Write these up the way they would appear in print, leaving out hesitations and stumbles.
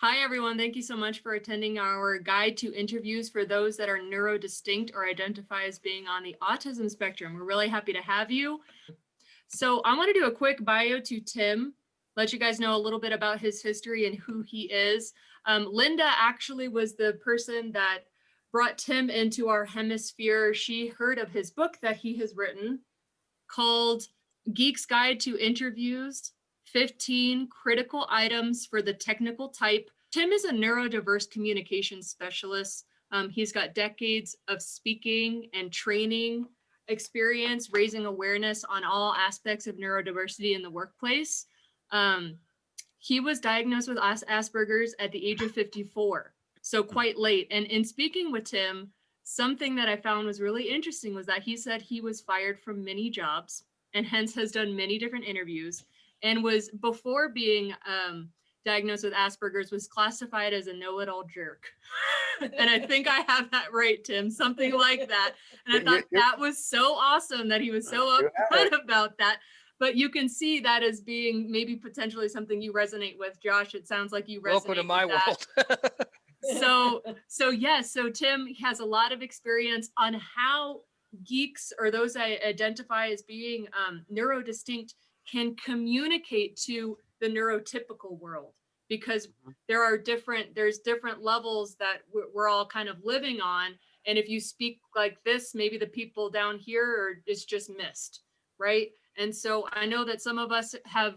Hi, everyone. Thank you so much for attending our guide to interviews for those that are neurodistinct or identify as being on the autism spectrum. We're really happy to have you. So I want to do a quick bio to Tim, let you guys know a little bit about his history and who he is. Linda actually was the person that brought Tim into our hemisphere. She heard of his book that he has written called Geek's Guide to Interviews, 15 Critical Items for the Technical Type. Tim is a neurodiverse communication specialist. He's got decades of speaking and training experience, raising awareness on all aspects of neurodiversity in the workplace. He was diagnosed with Asperger's at the age of 54, so quite late. And in speaking with Tim, something that I found was really interesting was that he said he was fired from many jobs and hence has done many different interviews and was, before being diagnosed with Asperger's, was classified as a know-it-all jerk. And I think I have that right, Tim, something like that. And I thought that was so awesome that he was so upfront about that. But you can see that as being maybe potentially something you resonate with. Josh, it sounds like you resonate Welcome to my world. So Tim has a lot of experience on how geeks or those that identify as being neurodistinct can communicate to the neurotypical world, because there's different levels that we're all kind of living on. And if you speak like this, maybe the people down here it's just missed, right? And so I know that some of us have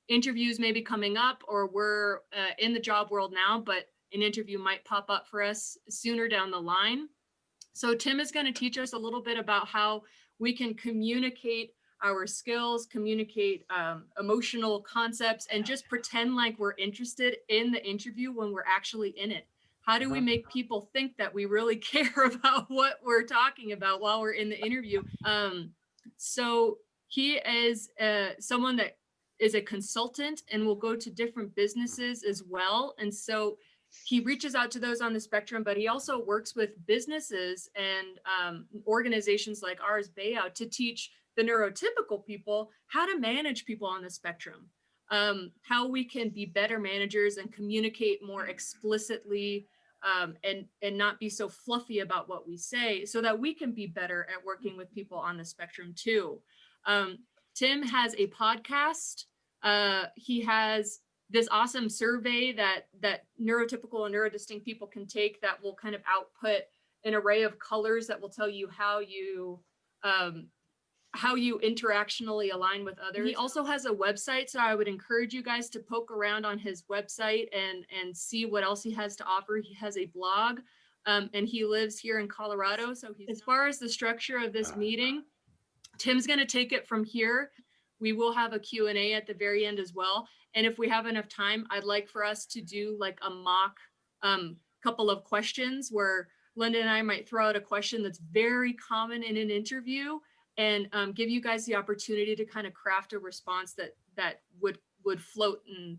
interviews maybe coming up, or we're in the job world now, but an interview might pop up for us sooner down the line. So Tim is going to teach us a little bit about how we can communicate our skills, communicate emotional concepts, and just pretend like we're interested in the interview when we're actually in it. How do we make people think that we really care about what we're talking about while we're in the interview? So he is someone that is a consultant and will go to different businesses as well. And so he reaches out to those on the spectrum, but he also works with businesses and organizations like ours, Bayout, to teach the neurotypical people how to manage people on the spectrum, how we can be better managers and communicate more explicitly, and not be so fluffy about what we say, so that we can be better at working with people on the spectrum too. Tim has a podcast. He has this awesome survey that neurotypical and neurodistinct people can take that will kind of output an array of colors that will tell you how you interactionally align with others. He also has a website, so I would encourage you guys to poke around on his website and see what else he has to offer. He has a blog, and he lives here in Colorado. So as far as the structure of this meeting, Tim's going to take it from here. We will have a Q&A at the very end as well. And if we have enough time, I'd like for us to do like a mock couple of questions where Linda and I might throw out a question that's very common in an interview and give you guys the opportunity to kind of craft a response that would float and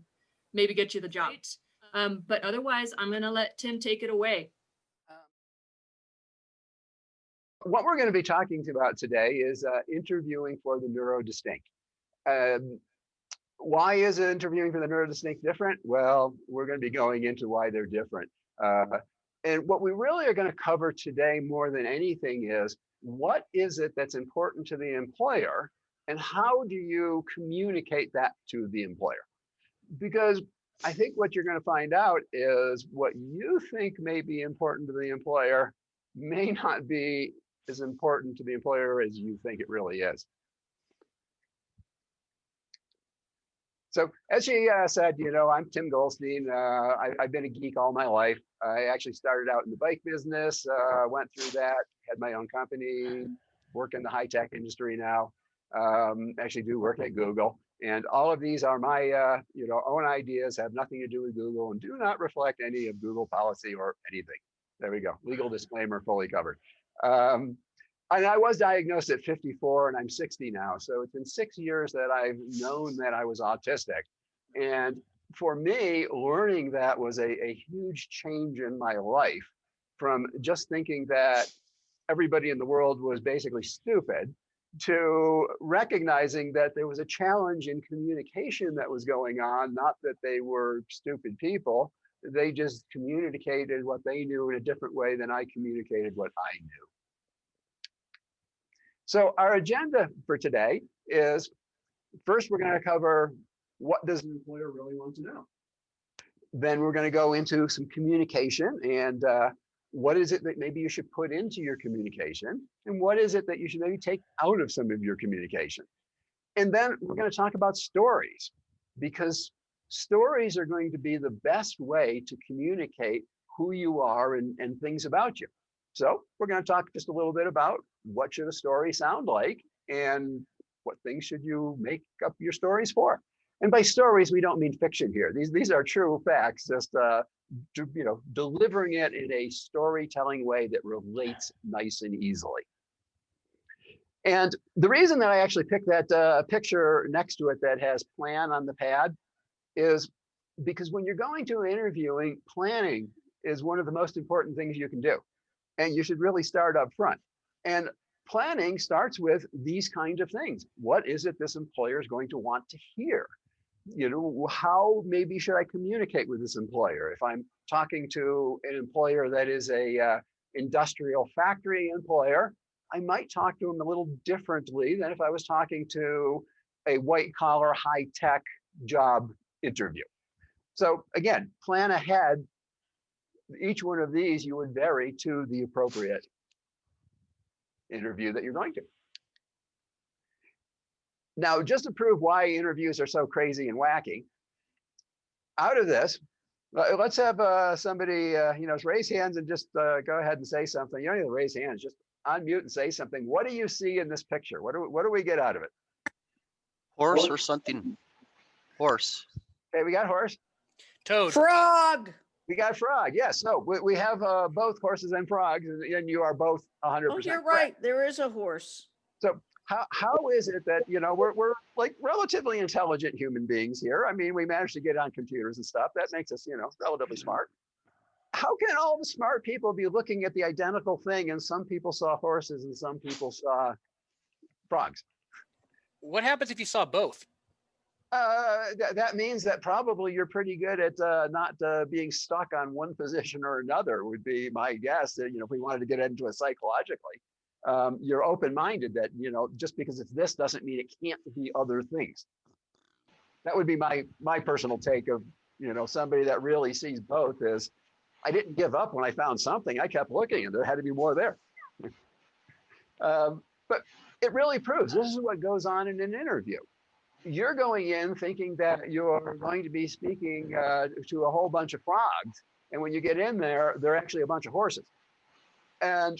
maybe get you the job. But otherwise, I'm going to let Tim take it away. What we're going to be talking about today is interviewing for the neurodistinct. Why is interviewing for the neurodistinct different? Well, we're going to be going into why they're different. And what we really are going to cover today more than anything is, what is it that's important to the employer and how do you communicate that to the employer? Because I think what you're going to find out is what you think may be important to the employer may not be as important to the employer as you think it really is. So as she said, I'm Tim Goldstein. I've been a geek all my life. I actually started out in the bike business, went through that, had my own company, work in the high-tech industry now, actually do work at Google. And all of these are my own ideas, have nothing to do with Google, and do not reflect any of Google policy or anything. There we go. Legal disclaimer fully covered. And I was diagnosed at 54 and I'm 60 now. So it's been 6 years that I've known that I was autistic. And for me, learning that was a huge change in my life, from just thinking that everybody in the world was basically stupid to recognizing that there was a challenge in communication that was going on, not that they were stupid people. They just communicated what they knew in a different way than I communicated what I knew. So our agenda for today is, first, we're going to cover what does an employer really want to know. Then we're going to go into some communication and what is it that maybe you should put into your communication, and what is it that you should maybe take out of some of your communication. And then we're going to talk about stories, because stories are going to be the best way to communicate who you are and things about you. So we're going to talk just a little bit about what should a story sound like and what things should you make up your stories for. And by stories, we don't mean fiction here. These are true facts, just delivering it in a storytelling way that relates nice and easily. And the reason that I actually picked that picture next to it that has plan on the pad is because when you're going to interviewing, planning is one of the most important things you can do. And you should really start up front. And planning starts with these kinds of things. What is it this employer is going to want to hear? How maybe should I communicate with this employer? If I'm talking to an employer that is a industrial factory employer, I might talk to them a little differently than if I was talking to a white collar, high tech job interview. So again, plan ahead. Each one of these you would vary to the appropriate interview that you're going to. Now, just to prove why interviews are so crazy and wacky, out of this, let's have somebody, raise hands and just go ahead and say something. You don't need to raise hands, just unmute and say something. What do you see in this picture? What do we get out of it? Horse or something. Horse. Okay, we got horse. Toad. Frog. We got frog. Yes. No, we have both horses and frogs, and you are both 100%. Oh, you're right. There is a horse. So how is it that we're like relatively intelligent human beings here? I mean, we managed to get on computers and stuff. That makes us relatively smart. How can all the smart people be looking at the identical thing, and some people saw horses and some people saw frogs? What happens if you saw both? That means that probably you're pretty good at not being stuck on one position or another, would be my guess. That, if we wanted to get into it psychologically, you're open-minded that, just because it's this doesn't mean it can't be other things. That would be my personal take of, somebody that really sees both is, I didn't give up when I found something. I kept looking and there had to be more there. But it really proves this is what goes on in an interview. You're going in thinking that you're going to be speaking to a whole bunch of frogs. And when you get in there, they're actually a bunch of horses. And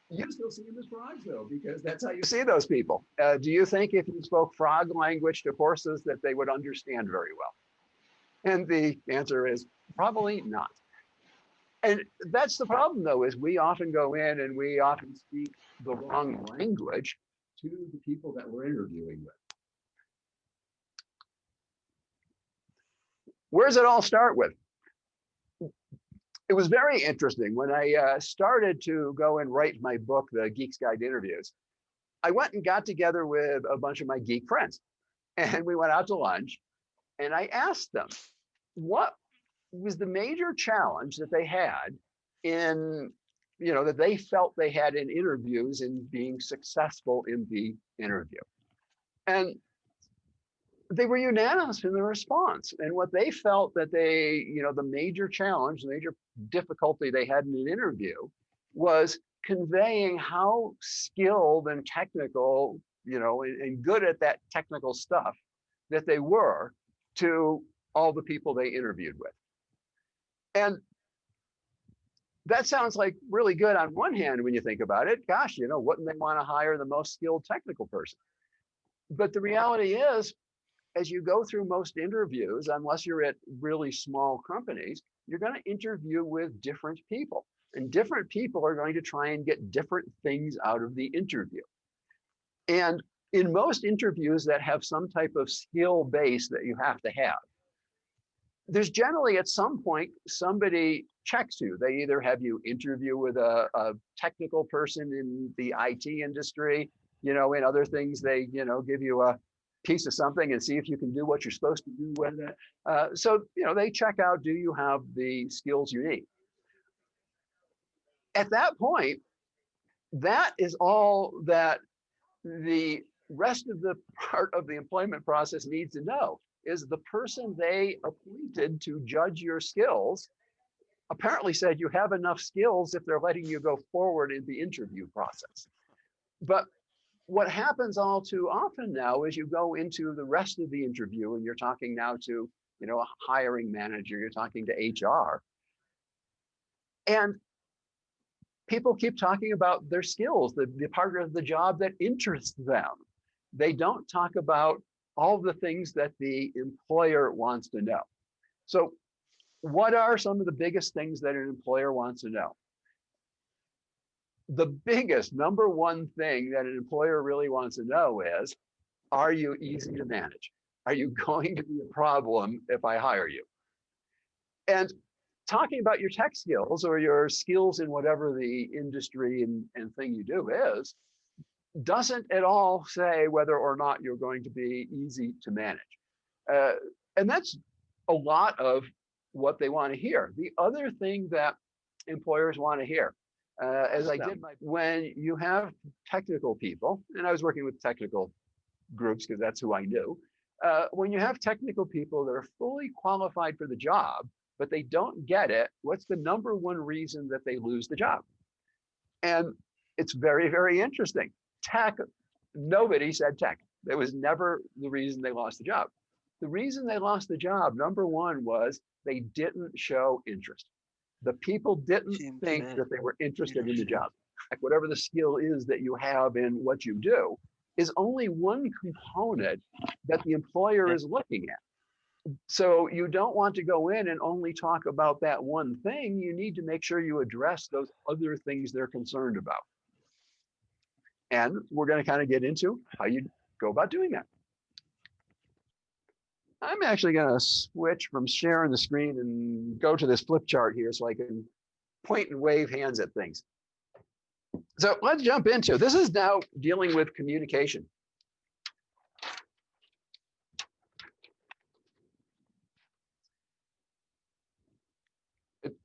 you still see them as frogs, though, because that's how you see those people. Do you think if you spoke frog language to horses that they would understand very well? And the answer is probably not. And that's the problem, though, is we often go in and we often speak the wrong language to the people that we're interviewing with. Where does it all start with? It was very interesting when I started to go and write my book, The Geek's Guide to Interviews. I went and got together with a bunch of my geek friends, and we went out to lunch, and I asked them what was the major challenge that they had in, that they felt they had in interviews and being successful in the interview. And they were unanimous in their response. And what they felt that they, the major challenge, the major difficulty they had in an interview was conveying how skilled and technical, and good at that technical stuff that they were to all the people they interviewed with. And that sounds like really good on one hand when you think about it. Gosh, wouldn't they want to hire the most skilled technical person? But the reality is, as you go through most interviews, unless you're at really small companies, you're going to interview with different people. And different people are going to try and get different things out of the interview. And in most interviews that have some type of skill base that you have to have, there's generally at some point somebody checks you. They either have you interview with a technical person in the IT industry, In other things, they, give you a piece of something and see if you can do what you're supposed to do with it. So, they check out, do you have the skills you need? At that point, that is all that the rest of the part of the employment process needs to know, is the person they appointed to judge your skills apparently said you have enough skills if they're letting you go forward in the interview process. But what happens all too often now is you go into the rest of the interview and you're talking now to, a hiring manager, you're talking to HR. And people keep talking about their skills, the part of the job that interests them. They don't talk about all the things that the employer wants to know. So what are some of the biggest things that an employer wants to know? The biggest number one thing that an employer really wants to know is, are you easy to manage? Are you going to be a problem if I hire you? And talking about your tech skills or your skills in whatever the industry and thing you do is, doesn't at all say whether or not you're going to be easy to manage. And that's a lot of what they want to hear. The other thing that employers want to hear, when you have technical people, and I was working with technical groups because that's who I knew, when you have technical people that are fully qualified for the job, but they don't get it, what's the number one reason that they lose the job? And it's very, very interesting. Tech, nobody said tech. That was never the reason they lost the job. The reason they lost the job, number one, was they didn't show interest. The people didn't think that they were interested in the job. Like whatever the skill is that you have in what you do is only one component that the employer is looking at. So you don't want to go in and only talk about that one thing. You need to make sure you address those other things they're concerned about. And we're going to kind of get into how you go about doing that. I'm actually going to switch from sharing the screen and go to this flip chart here so I can point and wave hands at things. So let's jump into, this is now dealing with communication.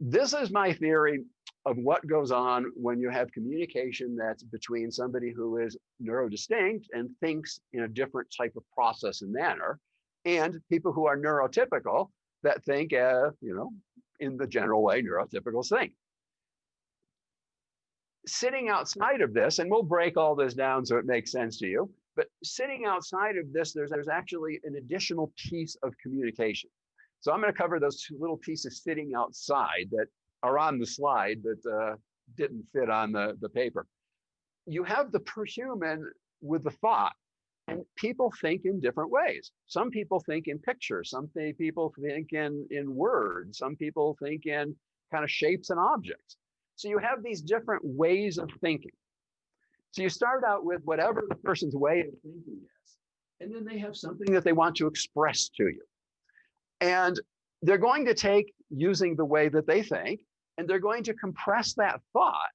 This is my theory of what goes on when you have communication that's between somebody who is neurodistinct and thinks in a different type of process and manner, and people who are neurotypical that think, in the general way neurotypicals think. Sitting outside of this, and we'll break all this down so it makes sense to you, but sitting outside of this, there's actually an additional piece of communication. So I'm going to cover those two little pieces sitting outside that are on the slide that didn't fit on the paper. You have the perhuman with the thought, and people think in different ways. Some people think in pictures, some people think in words, some people think in kind of shapes and objects. So you have these different ways of thinking. So you start out with whatever the person's way of thinking is, and then they have something that they want to express to you. And they're going to take using the way that they think, and they're going to compress that thought.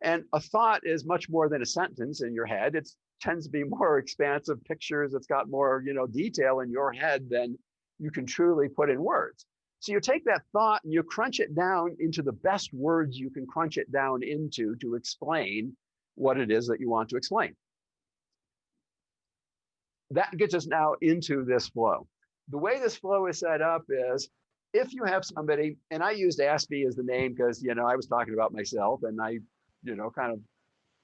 And a thought is much more than a sentence in your head. It tends to be more expansive pictures. It's got more, detail in your head than you can truly put in words. So you take that thought and you crunch it down into the best words you can crunch it down into to explain what it is that you want to explain. That gets us now into this flow. The way this flow is set up is, if you have somebody, and I used Aspie as the name because, I was talking about myself and I, kind of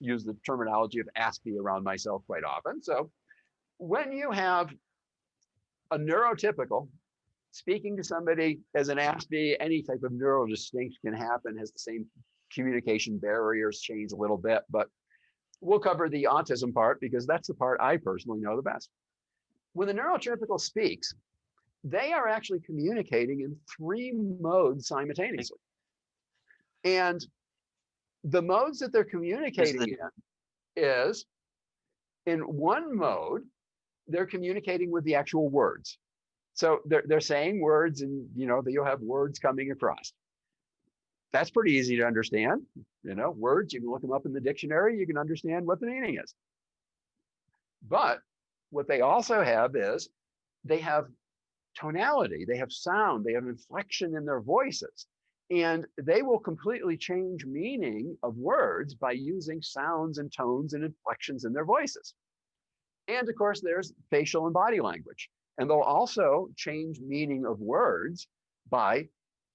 use the terminology of Aspie around myself quite often. So when you have a neurotypical speaking to somebody as an Aspie, any type of neurodistinct can happen, has the same communication barriers, change a little bit, but we'll cover the autism part because that's the part I personally know the best. When the neurotypical speaks, they are actually communicating in 3 modes simultaneously. And the modes that they're communicating in is, in one mode, they're communicating with the actual words. So they're saying words and, you'll have words coming across. That's pretty easy to understand. Words, you can look them up in the dictionary, you can understand what the meaning is. But what they also have is they have tonality, they have sound, they have inflection in their voices. And they will completely change meaning of words by using sounds and tones and inflections in their voices. And of course, there's facial and body language. And they'll also change meaning of words by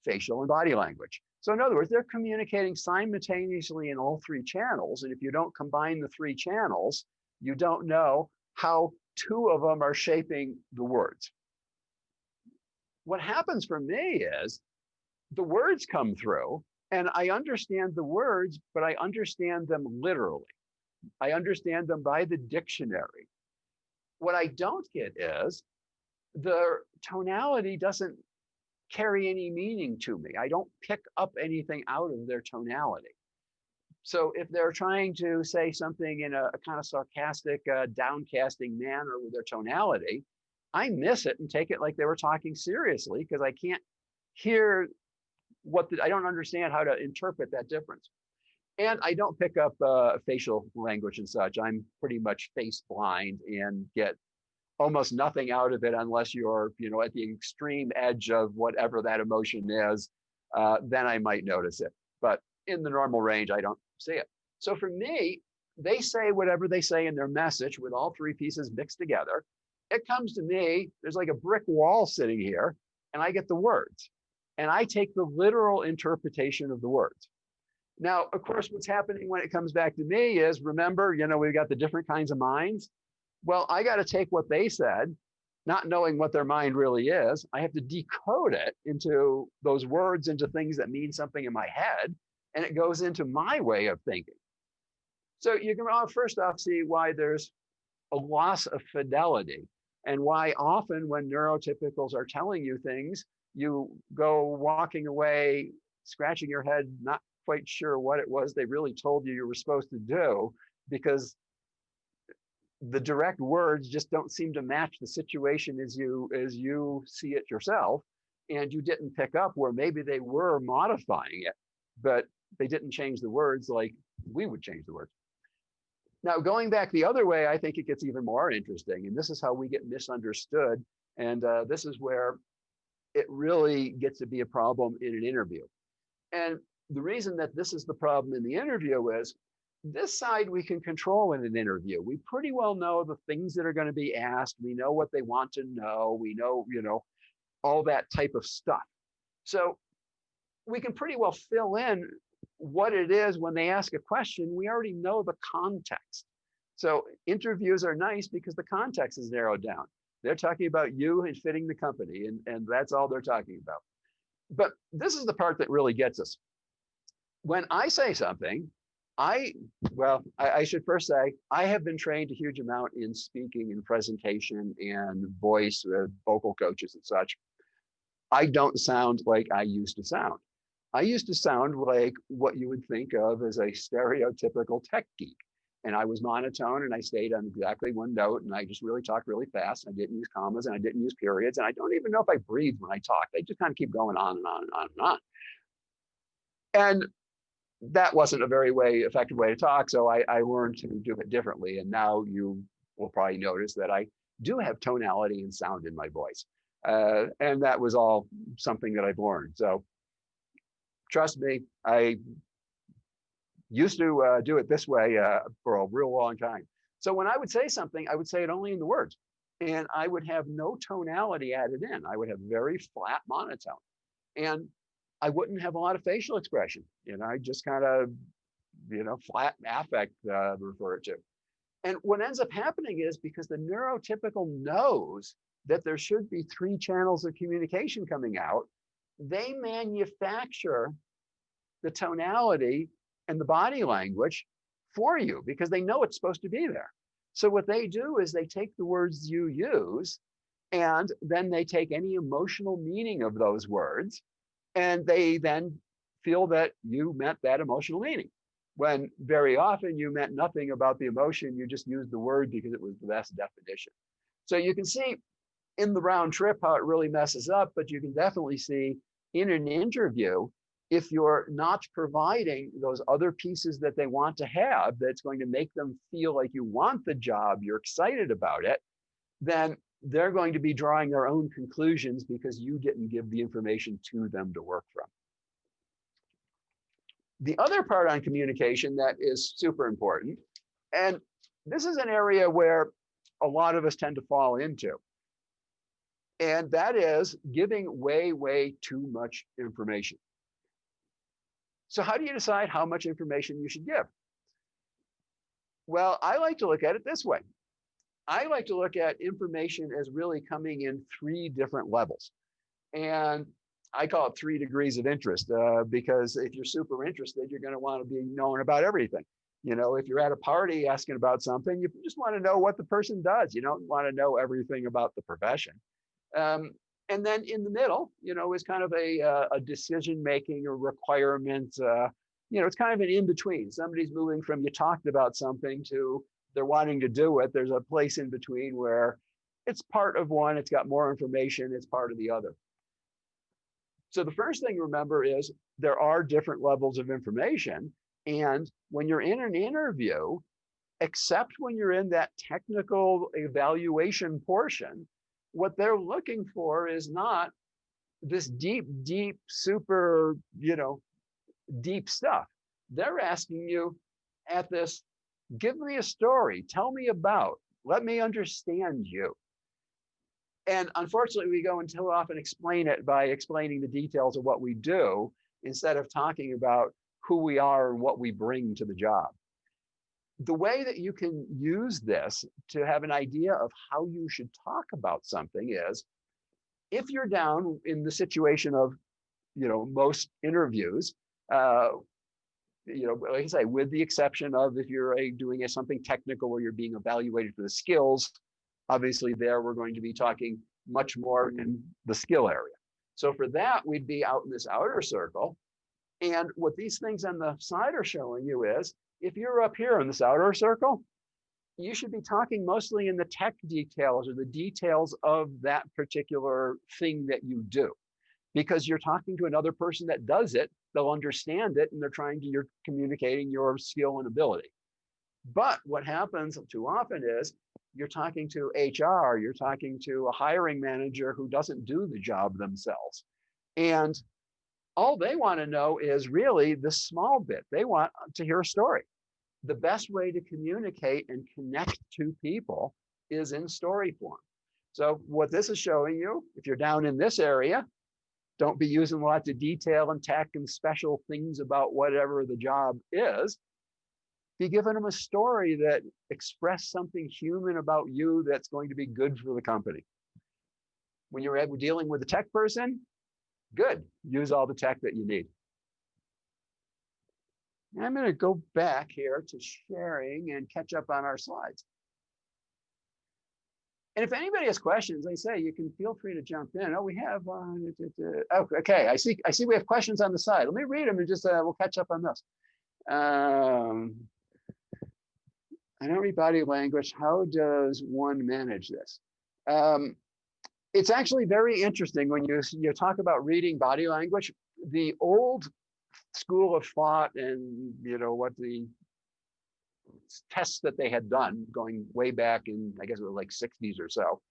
facial and body language. So in other words, they're communicating simultaneously in all three channels. And if you don't combine the three channels, you don't know how two of them are shaping the words. What happens for me is the words come through and I understand the words, but I understand them literally. I understand them by the dictionary. What I don't get is the tonality doesn't carry any meaning to me. I don't pick up anything out of their tonality. So if they're trying to say something in a kind of sarcastic, downcasting manner with their tonality, I miss it and take it like they were talking seriously because I can't hear I don't understand how to interpret that difference. And I don't pick up facial language and such. I'm pretty much face blind and get almost nothing out of it unless you're, at the extreme edge of whatever that emotion is. Then I might notice it. But in the normal range, I don't see it. So for me, they say whatever they say in their message with all three pieces mixed together. It comes to me, there's like a brick wall sitting here, and I get the words. And I take the literal interpretation of the words. Now, of course, what's happening when it comes back to me is, remember, we've got the different kinds of minds. Well, I got to take what they said, not knowing what their mind really is. I have to decode it into those words, into things that mean something in my head, and it goes into my way of thinking. So you can first off see why there's a loss of fidelity and why often when neurotypicals are telling you things, you go walking away, scratching your head, not quite sure what it was they really told you were supposed to do, because the direct words just don't seem to match the situation as you see it yourself. And you didn't pick up where maybe they were modifying it, but they didn't change the words like we would change the words. Now, going back the other way, I think it gets even more interesting. And this is how we get misunderstood. And this is where it really gets to be a problem in an interview. And the reason that this is the problem in the interview is this side we can control in an interview. We pretty well know the things that are going to be asked. We know what they want to know. We know, all that type of stuff. So we can pretty well fill in what it is when they ask a question. We already know the context. So interviews are nice because the context is narrowed down. They're talking about you and fitting the company, and that's all they're talking about. But this is the part that really gets us. When I say something, I should first say, I have been trained a huge amount in speaking and presentation and voice, vocal coaches and such. I don't sound like I used to sound. I used to sound like what you would think of as a stereotypical tech geek. And I was monotone and I stayed on exactly one note and I just really talked really fast. I didn't use commas and I didn't use periods. And I don't even know if I breathed when I talked. I just kind of keep going on and on and on and on. And that wasn't a very effective way to talk. So I learned to do it differently. And now you will probably notice that I do have tonality and sound in my voice. And that was all something that I've learned. So trust me, I used to do it this way for a real long time. So when I would say something, I would say it only in the words. And I would have no tonality added in. I would have very flat monotone. And I wouldn't have a lot of facial expression. I just kind of, flat affect refer to. And what ends up happening is because the neurotypical knows that there should be three channels of communication coming out, they manufacture the tonality and the body language for you because they know it's supposed to be there. So what they do is they take the words you use and then they take any emotional meaning of those words and they then feel that you meant that emotional meaning. When very often you meant nothing about the emotion, you just used the word because it was the best definition. So you can see in the round trip how it really messes up, but you can definitely see in an interview if you're not providing those other pieces that they want to have, that's going to make them feel like you want the job, you're excited about it, then they're going to be drawing their own conclusions because you didn't give the information to them to work from. The other part on communication that is super important, and this is an area where a lot of us tend to fall into, and that is giving way too much information. So how do you decide how much information you should give? Well, I like to look at it this way. I like to look at information as really coming in 3 different levels. And I call it 3 degrees of interest, because if you're super interested, you're going to want to be knowing about everything. You know, if you're at a party asking about something, you just want to know what the person does. You don't want to know everything about the profession. And then in the middle, you know, is kind of a decision-making or requirement. You know, it's kind of an in-between. Somebody's moving from you talked about something to they're wanting to do it. There's a place in between where it's part of one, it's got more information, it's part of the other. So the first thing to remember is there are different levels of information. And when you're in an interview, except when you're in that technical evaluation portion, what they're looking for is not this deep, super, you know, deep stuff. They're asking you at this, give me a story, tell me about, let me understand you. And unfortunately, we go and too often explain it by explaining the details of what we do instead of talking about who we are and what we bring to the job. The way that you can use this to have an idea of how you should talk about something is, if you're down in the situation of, you know, most interviews, you know, like I say, with the exception of if you're doing something technical where you're being evaluated for the skills, obviously there we're going to be talking much more in the skill area. So for that, we'd be out in this outer circle. And what these things on the side are showing you is, if you're up here in this outer circle, you should be talking mostly in the tech details or the details of that particular thing that you do, because you're talking to another person that does it, they'll understand it, and you're communicating your skill and ability. But what happens too often is you're talking to HR, you're talking to a hiring manager who doesn't do the job themselves. And all they want to know is really the small bit. They want to hear a story. The best way to communicate and connect to people is in story form. So what this is showing you, if you're down in this area, don't be using lots of detail and tech and special things about whatever the job is. Be giving them a story that expresses something human about you that's going to be good for the company. When you're dealing with a tech person, good, use all the tech that you need. I'm going to go back here to sharing and catch up on our slides. And if anybody has questions, I say you can feel free to jump in. Oh, we have, oh, okay, I see we have questions on the side. Let me read them and just we'll catch up on this. I don't read body language. How does one manage this? It's actually very interesting when you talk about reading body language. The old school of thought and, you know, what the tests that they had done going way back in, I guess it was like 60s or so,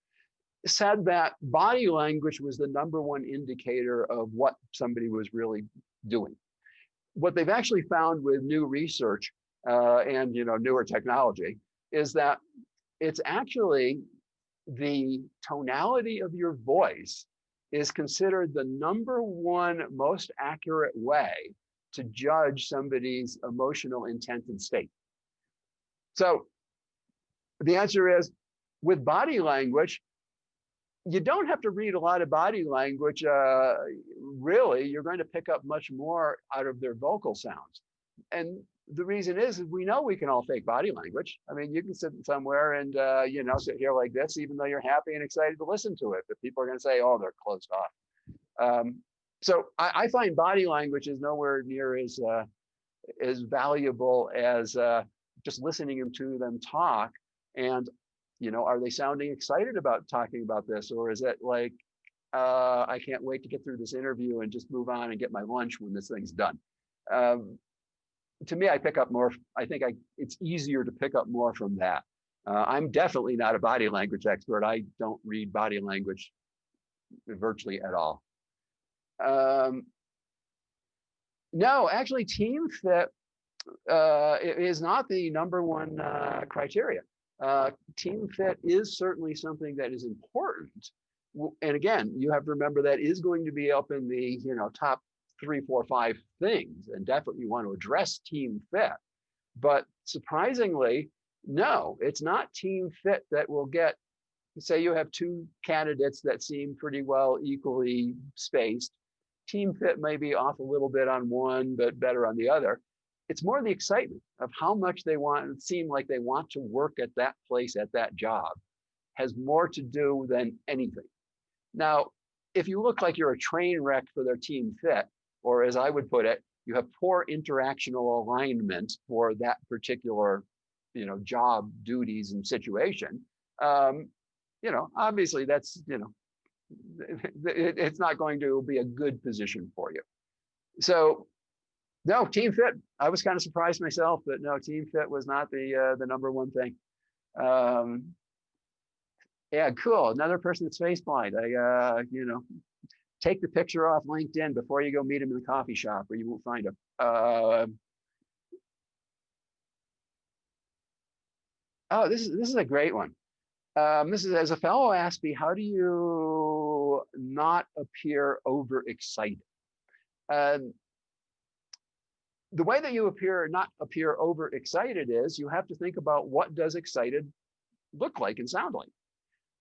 said that body language was the #1 indicator of what somebody was really doing. What they've actually found with new research and, you know, newer technology is that it's actually the tonality of your voice is considered the #1 most accurate way to judge somebody's emotional intent and state. So the answer is, with body language, you don't have to read a lot of body language. Really, you're going to pick up much more out of their vocal sounds. And the reason is we know we can all fake body language. I mean, you can sit somewhere and, you know, sit here like this, even though you're happy and excited to listen to it. But people are going to say, oh, they're closed off. So I find body language is nowhere near as valuable as just listening to them talk. And, you know, are they sounding excited about talking about this? Or is it like, I can't wait to get through this interview and just move on and get my lunch when this thing's done. To me, I pick up more. I think it's easier to pick up more from that. I'm definitely not a body language expert. I don't read body language virtually at all. No, actually, team fit is not the number one criteria. Team fit is certainly something that is important. And again, you have to remember that is going to be up in the top 3, 4, 5 things, and definitely you want to address team fit. But surprisingly, no, it's not team fit that will get, say you have 2 candidates that seem pretty well equally spaced. Team fit may be off a little bit on one, but better on the other. It's more the excitement of how much they want, it seem like they want to work at that place, at that job, has more to do than anything. Now, if you look like you're a train wreck for their team fit, or as I would put it, you have poor interactional alignment for that particular, job duties and situation, obviously that's, it's not going to be a good position for you. So no, team fit, I was kind of surprised myself, but no, team fit was not the number one thing. Yeah, cool. Another person that's face blind. Take the picture off LinkedIn before you go meet him in the coffee shop, or you won't find him. Oh, this is a great one. This is, as a fellow asked me, how do you not appear overexcited? The way that you not appear overexcited is you have to think about what does excited look like and sound like.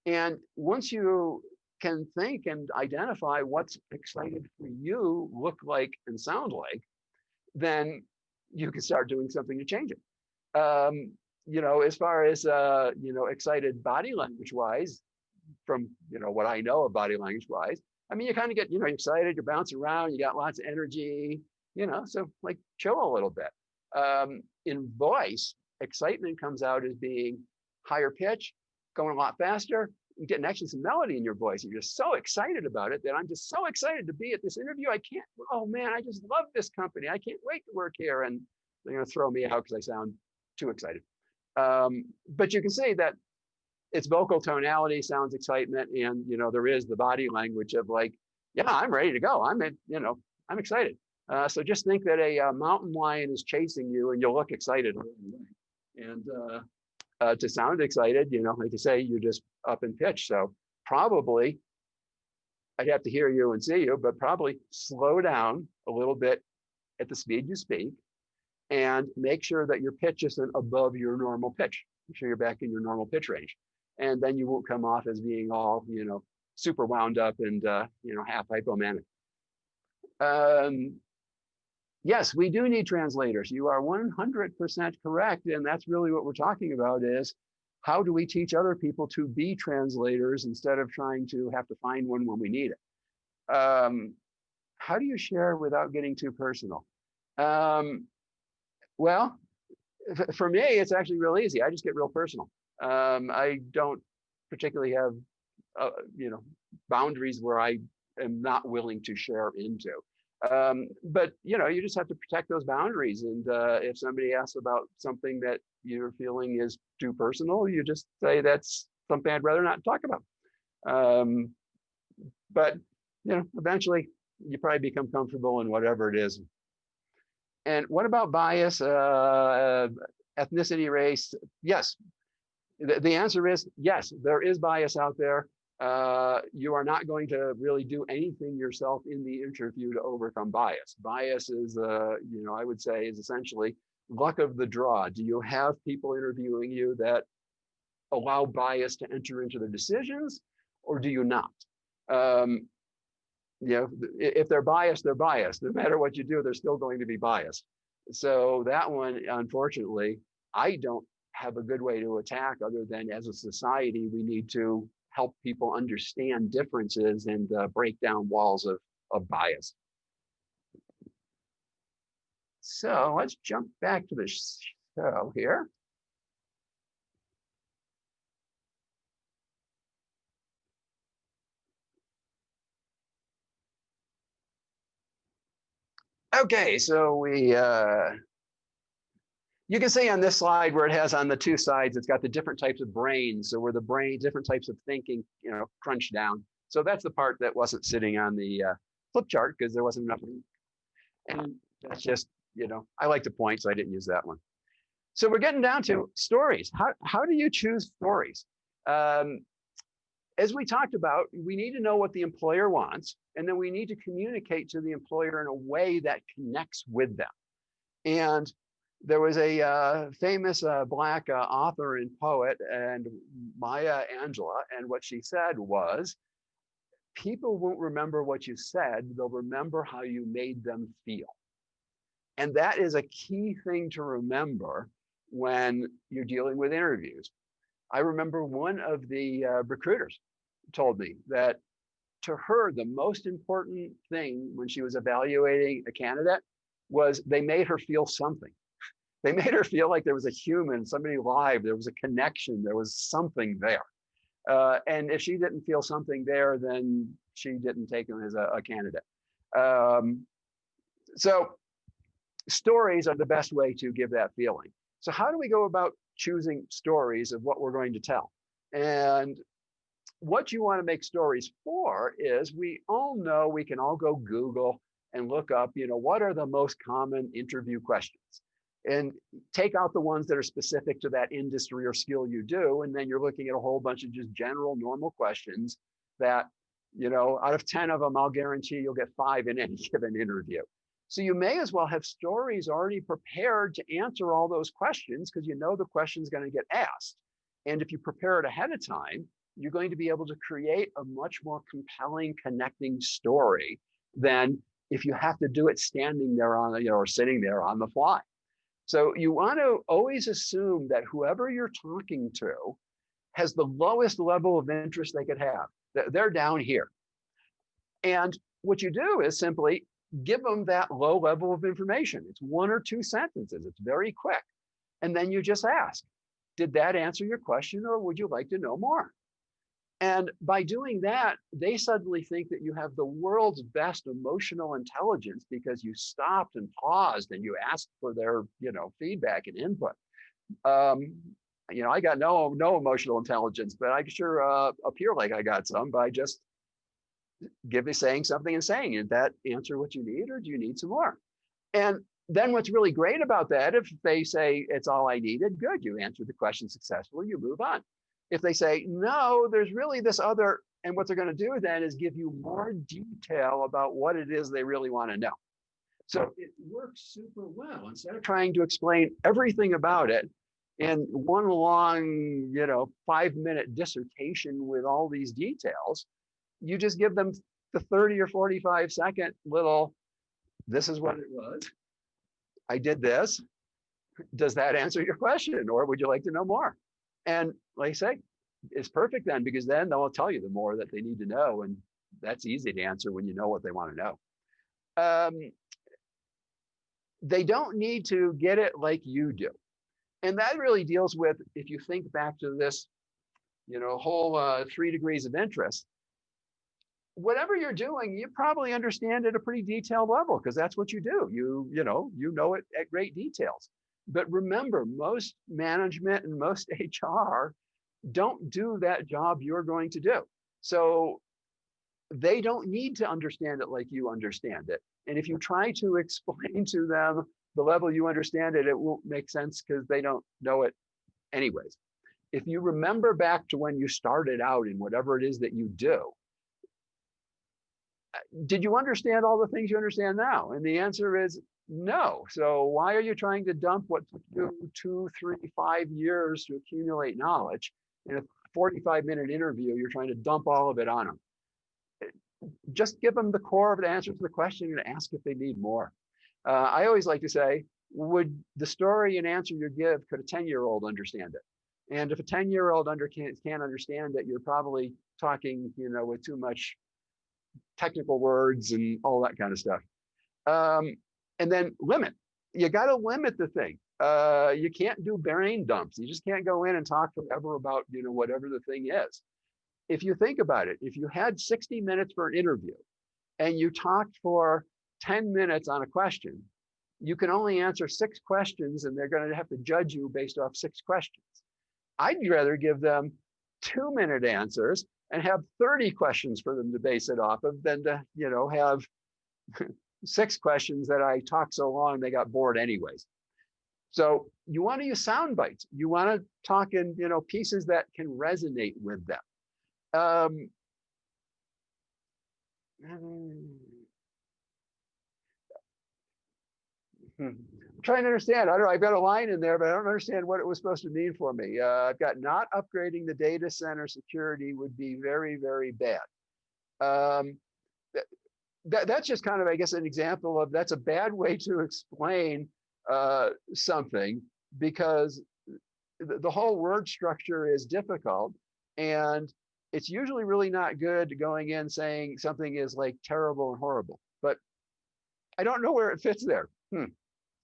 And once you can think and identify what's excited for you look like and sound like, then you can start doing something to change it. As far as excited body language wise, from what I know of body language wise, I mean, you kind of get excited, you're bouncing around, you got lots of energy, so like chill a little bit. In voice, excitement comes out as being higher pitch, going a lot faster. You getting actually some melody in your voice. You're just so excited about it that I'm just so excited to be at this interview. Oh man, I just love this company. I can't wait to work here. And they're going to throw me out because I sound too excited. But you can see that it's vocal tonality, sounds excitement, and there is the body language of like, yeah, I'm ready to go. I'm excited. So just think that a mountain lion is chasing you, and you'll look excited. And to sound excited, like you say, you're just up in pitch. So probably I'd have to hear you and see you, but probably slow down a little bit at the speed you speak, and make sure that your pitch isn't above your normal pitch. Make sure you're back in your normal pitch range. And then you won't come off as being all, super wound up and, half hypomanic. Yes, we do need translators. You are 100% correct. And that's really what we're talking about is how do we teach other people to be translators instead of trying to have to find one when we need it? How do you share without getting too personal? Well, for me, it's actually real easy. I just get real personal. I don't particularly have, boundaries where I am not willing to share into. But you just have to protect those boundaries. And if somebody asks about something that you're feeling is too personal, you just say that's something I'd rather not talk about. But eventually you probably become comfortable in whatever it is. And what about bias, ethnicity, race? Yes. The answer is yes, there is bias out there. You are not going to really do anything yourself in the interview to overcome bias. Bias is, I would say, is essentially luck of the draw. Do you have people interviewing you that allow bias to enter into their decisions, or do you not? If they're biased, they're biased. No matter what you do, they're still going to be biased. So that one, unfortunately, I don't have a good way to attack other than as a society, we need to help people understand differences and break down walls of bias. So let's jump back to the show here. Okay, so you can see on this slide where it has on the two sides, it's got the different types of brains. So where the brain, different types of thinking, crunched down. So that's the part that wasn't sitting on the flip chart because there wasn't enough room. And that's just, I like to point, so I didn't use that one. So we're getting down to stories. How do you choose stories? As we talked about, we need to know what the employer wants, and then we need to communicate to the employer in a way that connects with them. And there was a famous Black author and poet, and Maya Angelou, and what she said was, people won't remember what you said, they'll remember how you made them feel. And that is a key thing to remember when you're dealing with interviews. I remember one of the recruiters told me that to her, the most important thing when she was evaluating a candidate was they made her feel something. They made her feel like there was a human, somebody live, there was a connection, there was something there. And if she didn't feel something there, then she didn't take him as a candidate. So stories are the best way to give that feeling. So how do we go about choosing stories of what we're going to tell? And what you want to make stories for is, we all know we can all go Google and look up, what are the most common interview questions? And take out the ones that are specific to that industry or skill you do. And then you're looking at a whole bunch of just general, normal questions that, out of 10 of them, I'll guarantee you'll get 5 in any given interview. So you may as well have stories already prepared to answer all those questions, because the question's going to get asked. And if you prepare it ahead of time, you're going to be able to create a much more compelling, connecting story than if you have to do it standing there on, or sitting there on the fly. So you want to always assume that whoever you're talking to has the lowest level of interest they could have. They're down here. And what you do is simply give them that low level of information. It's 1 or 2 sentences. It's very quick. And then you just ask, did that answer your question, or would you like to know more? And by doing that, they suddenly think that you have the world's best emotional intelligence because you stopped and paused and you asked for their, feedback and input. I got no emotional intelligence, but I sure appear like I got some by just saying something and saying, did that answer what you need, or do you need some more? And then what's really great about that, if they say it's all I needed, good, you answered the question successfully, you move on. If they say, no, there's really this other, and what they're going to do then is give you more detail about what it is they really want to know. So it works super well. Instead of trying to explain everything about it in one long, 5-minute dissertation with all these details, you just give them the 30 or 45-second little, this is what it was. I did this. Does that answer your question? Or would you like to know more? And like I say, it's perfect then, because then they'll tell you the more that they need to know. And that's easy to answer when you know what they want to know. They don't need to get it like you do. And that really deals with, if you think back to this, whole 3 degrees of interest, whatever you're doing, you probably understand at a pretty detailed level, because that's what you do. You know it at great details. But remember, most management and most HR don't do that job you're going to do. So they don't need to understand it like you understand it. And if you try to explain to them the level you understand it, it won't make sense because they don't know it anyways. If you remember back to when you started out in whatever it is that you do, did you understand all the things you understand now? And the answer is no. So why are you trying to dump what took you 2, 3, 5 years to accumulate knowledge? In a 45-minute interview, you're trying to dump all of it on them. Just give them the core of the answer to the question and ask if they need more. I always like to say, would the story and answer you give, could a 10-year-old understand it? And if a 10-year-old can't understand it, you're probably talking, with too much technical words and all that kind of stuff. And then limit. You got to limit the thing. You can't do brain dumps. You just can't go in and talk forever about, whatever the thing is. If you think about it, if you had 60 minutes for an interview and you talked for 10 minutes on a question, you can only answer 6 questions and they're going to have to judge you based off 6 questions. I'd rather give them 2-minute answers and have 30 questions for them to base it off of than to, have 6 questions that I talked so long they got bored anyways. So you want to use sound bites. You want to talk in, pieces that can resonate with them. I'm trying to understand. I don't know. I've got a line in there, but I don't understand what it was supposed to mean for me. I've got not upgrading the data center security would be very, very bad. That's just kind of, I guess, an example of that's a bad way to explain something, because the whole word structure is difficult, and it's usually really not good going in saying something is like terrible and horrible, but I don't know where it fits there.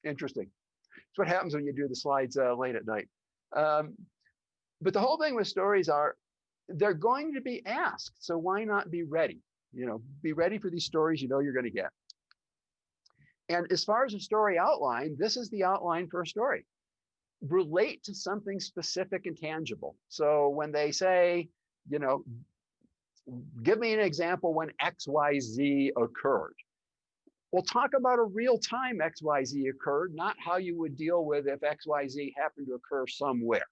Interesting. It's what happens when you do the slides late at night. But the whole thing with stories are, they're going to be asked. So why not be ready? Be ready for these stories you're going to get. And as far as a story outline, this is the outline for a story. Relate to something specific and tangible. So when they say, give me an example when XYZ occurred. We'll talk about a real-time XYZ occurred, not how you would deal with if XYZ happened to occur somewhere.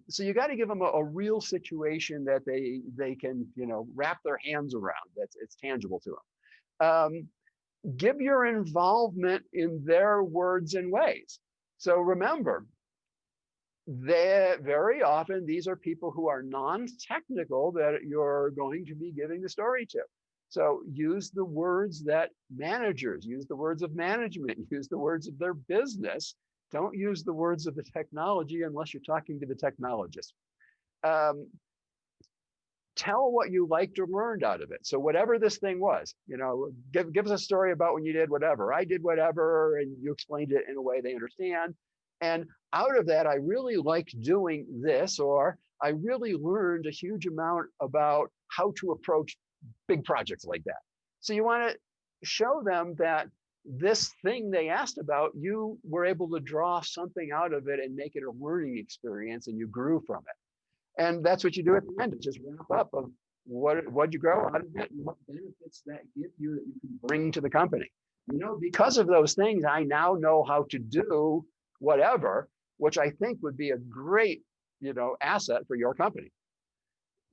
So you got to give them a real situation that they can, wrap their hands around. It's tangible to them. Give your involvement in their words and ways. So remember, very often these are people who are non-technical that you're going to be giving the story to. So use the words that managers, use the words of management, use the words of their business. Don't use the words of the technology unless you're talking to the technologist. Tell what you liked or learned out of it. So whatever this thing was, give us a story about when you did whatever. I did whatever, and you explained it in a way they understand. And out of that, I really liked doing this, or I really learned a huge amount about how to approach big projects like that. So you want to show them that this thing they asked about, you were able to draw something out of it and make it a learning experience, and you grew from it. And that's what you do at the end. It's just wrap up of what'd you grow out of it and what benefits that give you that you can bring to the company. Because of those things, I now know how to do whatever, which I think would be a great, asset for your company.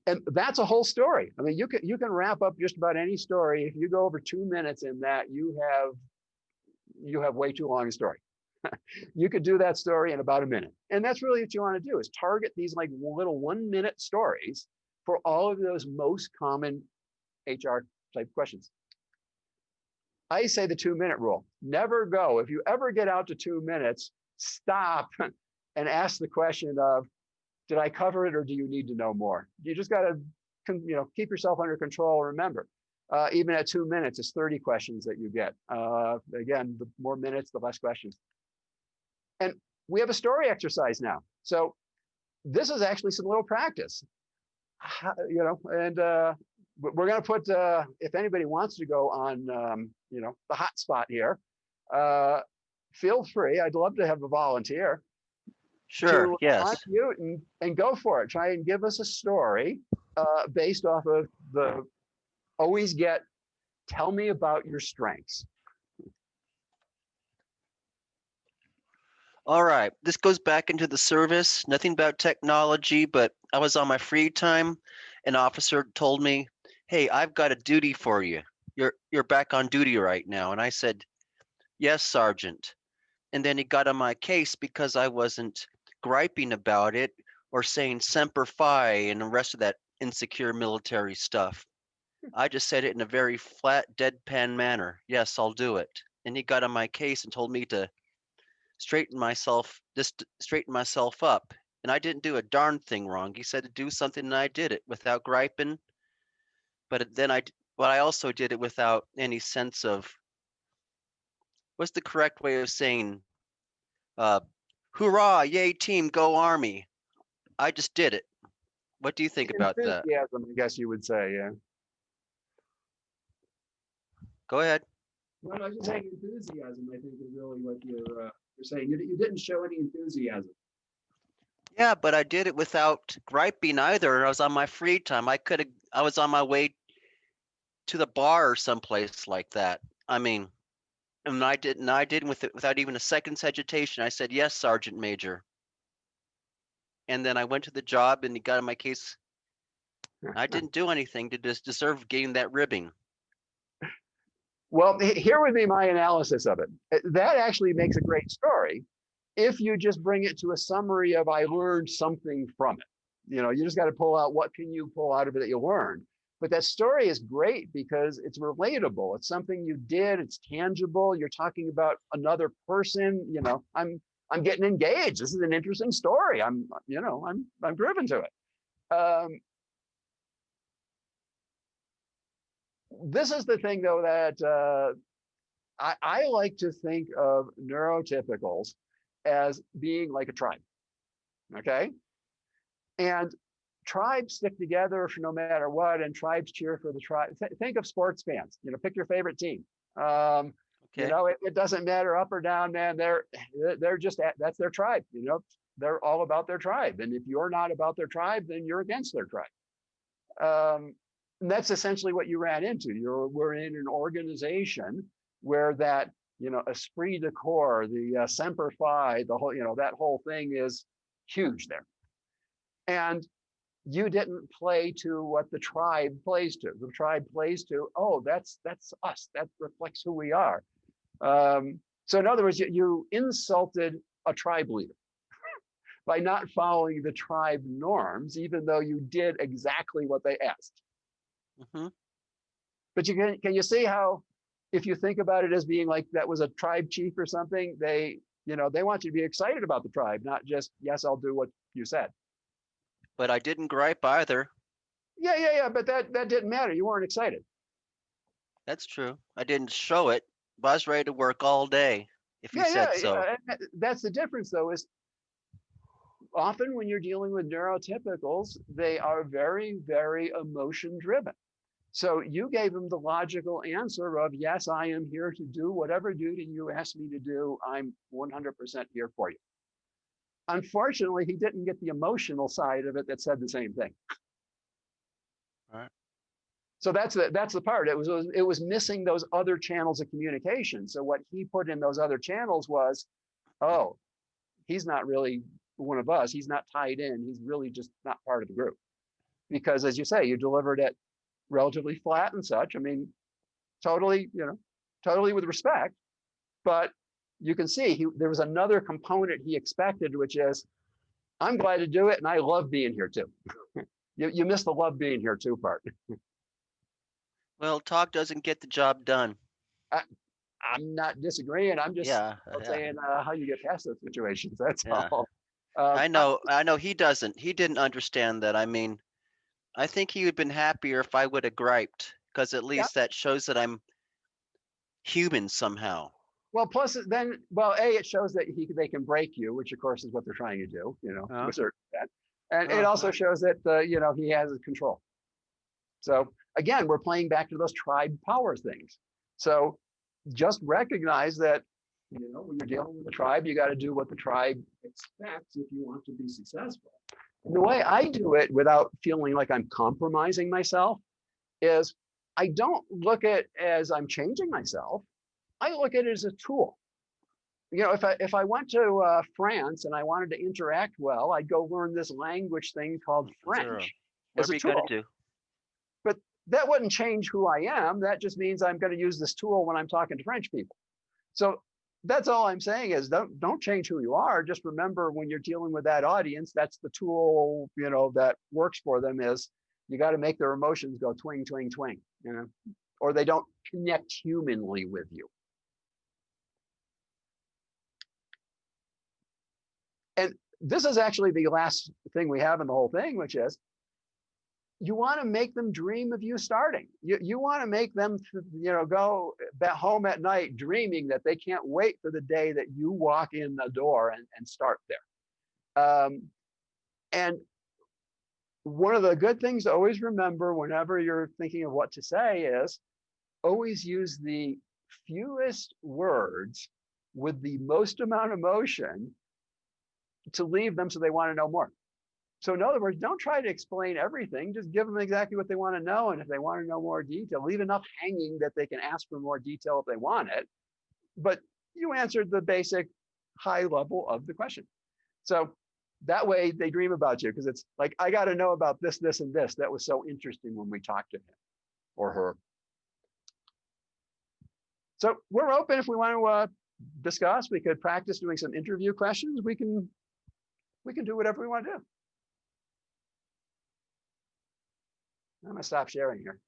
And that's a whole story. I mean, you can wrap up just about any story. If you go over 2 minutes in that, you have way too long a story. You could do that story in about a minute. And that's really what you want to do, is target these like little 1-minute stories for all of those most common HR type questions. I say the 2-minute rule. Never go. If you ever get out to 2 minutes, stop and ask the question of, did I cover it or do you need to know more? You just got to, keep yourself under control. Remember, even at 2 minutes, it's 30 questions that you get. Again, the more minutes, the less questions. And we have a story exercise now. So this is actually some little practice, and we're going to put, if anybody wants to go on, the hot spot here, feel free. I'd love to have a volunteer. Sure, To yes. unmute and go for it. Try and give us a story based off of tell me about your strengths. All right, this goes back into the service, nothing about technology, but I was on my free time. An officer told me, hey, I've got a duty for you. You're back on duty right now. And I said, yes, Sergeant. And then he got on my case because I wasn't griping about it or saying Semper Fi and the rest of that insecure military stuff. I just said it in a very flat, deadpan manner. Yes, I'll do it. And he got on my case and told me to straighten myself up. And I didn't do a darn thing wrong. He said to do something and I did it without griping. But then I also did it without any sense of, what's the correct way of saying, hoorah, yay team, go Army. I just did it. What do you think about that? Enthusiasm, I guess you would say, yeah. Go ahead. Well, I was just saying enthusiasm, I think, is really what you're saying. You didn't show any enthusiasm. Yeah, but I did it without griping either. I was on my free time. I was on my way to the bar or someplace like that. I mean, and I did with it without even a second's hesitation. I said, yes, Sergeant Major. And then I went to the job and he got in my case. I didn't do anything to deserve getting that ribbing. Well, here would be my analysis of it. That actually makes a great story if you just bring it to a summary of I learned something from it. You just got to pull out what can you pull out of it that you learned. But that story is great because it's relatable. It's something you did. It's tangible. You're talking about another person. I'm getting engaged. This is an interesting story. I'm driven to it. This is the thing, though, that I like to think of neurotypicals as being like a tribe. Okay. And tribes stick together for no matter what, and tribes cheer for the tribe. Think of sports fans. Pick your favorite team. Okay. It doesn't matter up or down, man. They're just that's their tribe. They're all about their tribe. And if you're not about their tribe, then you're against their tribe. And that's essentially what you ran into. We're in an organization where that esprit de corps, the semper fi, the whole that whole thing is huge there. And you didn't play to what the tribe plays to. The tribe plays to, oh, that's us. That reflects who we are. So in other words, you insulted a tribe leader by not following the tribe norms, even though you did exactly what they asked. Mm-hmm. But can you see how, if you think about it as being like that was a tribe chief or something, they want you to be excited about the tribe, not just, yes, I'll do what you said. But I didn't gripe either. Yeah. But that didn't matter. You weren't excited. That's true. I didn't show it, but I was ready to work all day if you said so. Yeah. That's the difference, though, is often when you're dealing with neurotypicals, they are very, very emotion driven. So you gave him the logical answer of, yes, I am here to do whatever duty you asked me to do. I'm 100% here for you. Unfortunately, he didn't get the emotional side of it that said the same thing. All right. So that's the part. It was missing those other channels of communication. So what he put in those other channels was, oh, he's not really one of us. He's not tied in. He's really just not part of the group. Because as you say, you delivered it relatively flat and such. I mean, totally with respect. But you can see there was another component he expected, which is, I'm glad to do it, and I love being here too. You missed the love being here too part. Well, talk doesn't get the job done. I'm not disagreeing. I'm just saying how you get past those situations. That's all. I know he doesn't. He didn't understand that. I mean, I think he would have been happier if I would have griped, because at least that shows that I'm human somehow. Well, plus then, it shows that they can break you, which of course is what they're trying to do, to a certain extent. And it also shows that, he has control. So again, we're playing back to those tribe power things. So just recognize that, when you're dealing with a tribe, you got to do what the tribe expects if you want to be successful. And the way I do it without feeling like I'm compromising myself is I don't look at it as I'm changing myself. I look at it as a tool. If I went to France and I wanted to interact well, I'd go learn this language thing called French. Whatever you got to do. But that wouldn't change who I am. That just means I'm going to use this tool when I'm talking to French people. So that's all I'm saying is don't change who you are. Just remember when you're dealing with that audience, that's the tool, that works for them is you got to make their emotions go twing, twing, twing, or they don't connect humanly with you. And this is actually the last thing we have in the whole thing, which is you want to make them dream of you starting. You want to make them, go back home at night dreaming that they can't wait for the day that you walk in the door and start there. And one of the good things to always remember whenever you're thinking of what to say is always use the fewest words with the most amount of emotion to leave them so they want to know more. So in other words, don't try to explain everything. Just give them exactly what they want to know. And if they want to know more detail, leave enough hanging that they can ask for more detail if they want it. But you answered the basic high level of the question. So that way they dream about you, because it's like, I got to know about this, this, and this. That was so interesting when we talked to him or her. So we're open if we want to discuss. We could practice doing some interview questions. We can do whatever we want to do. I'm gonna stop sharing here.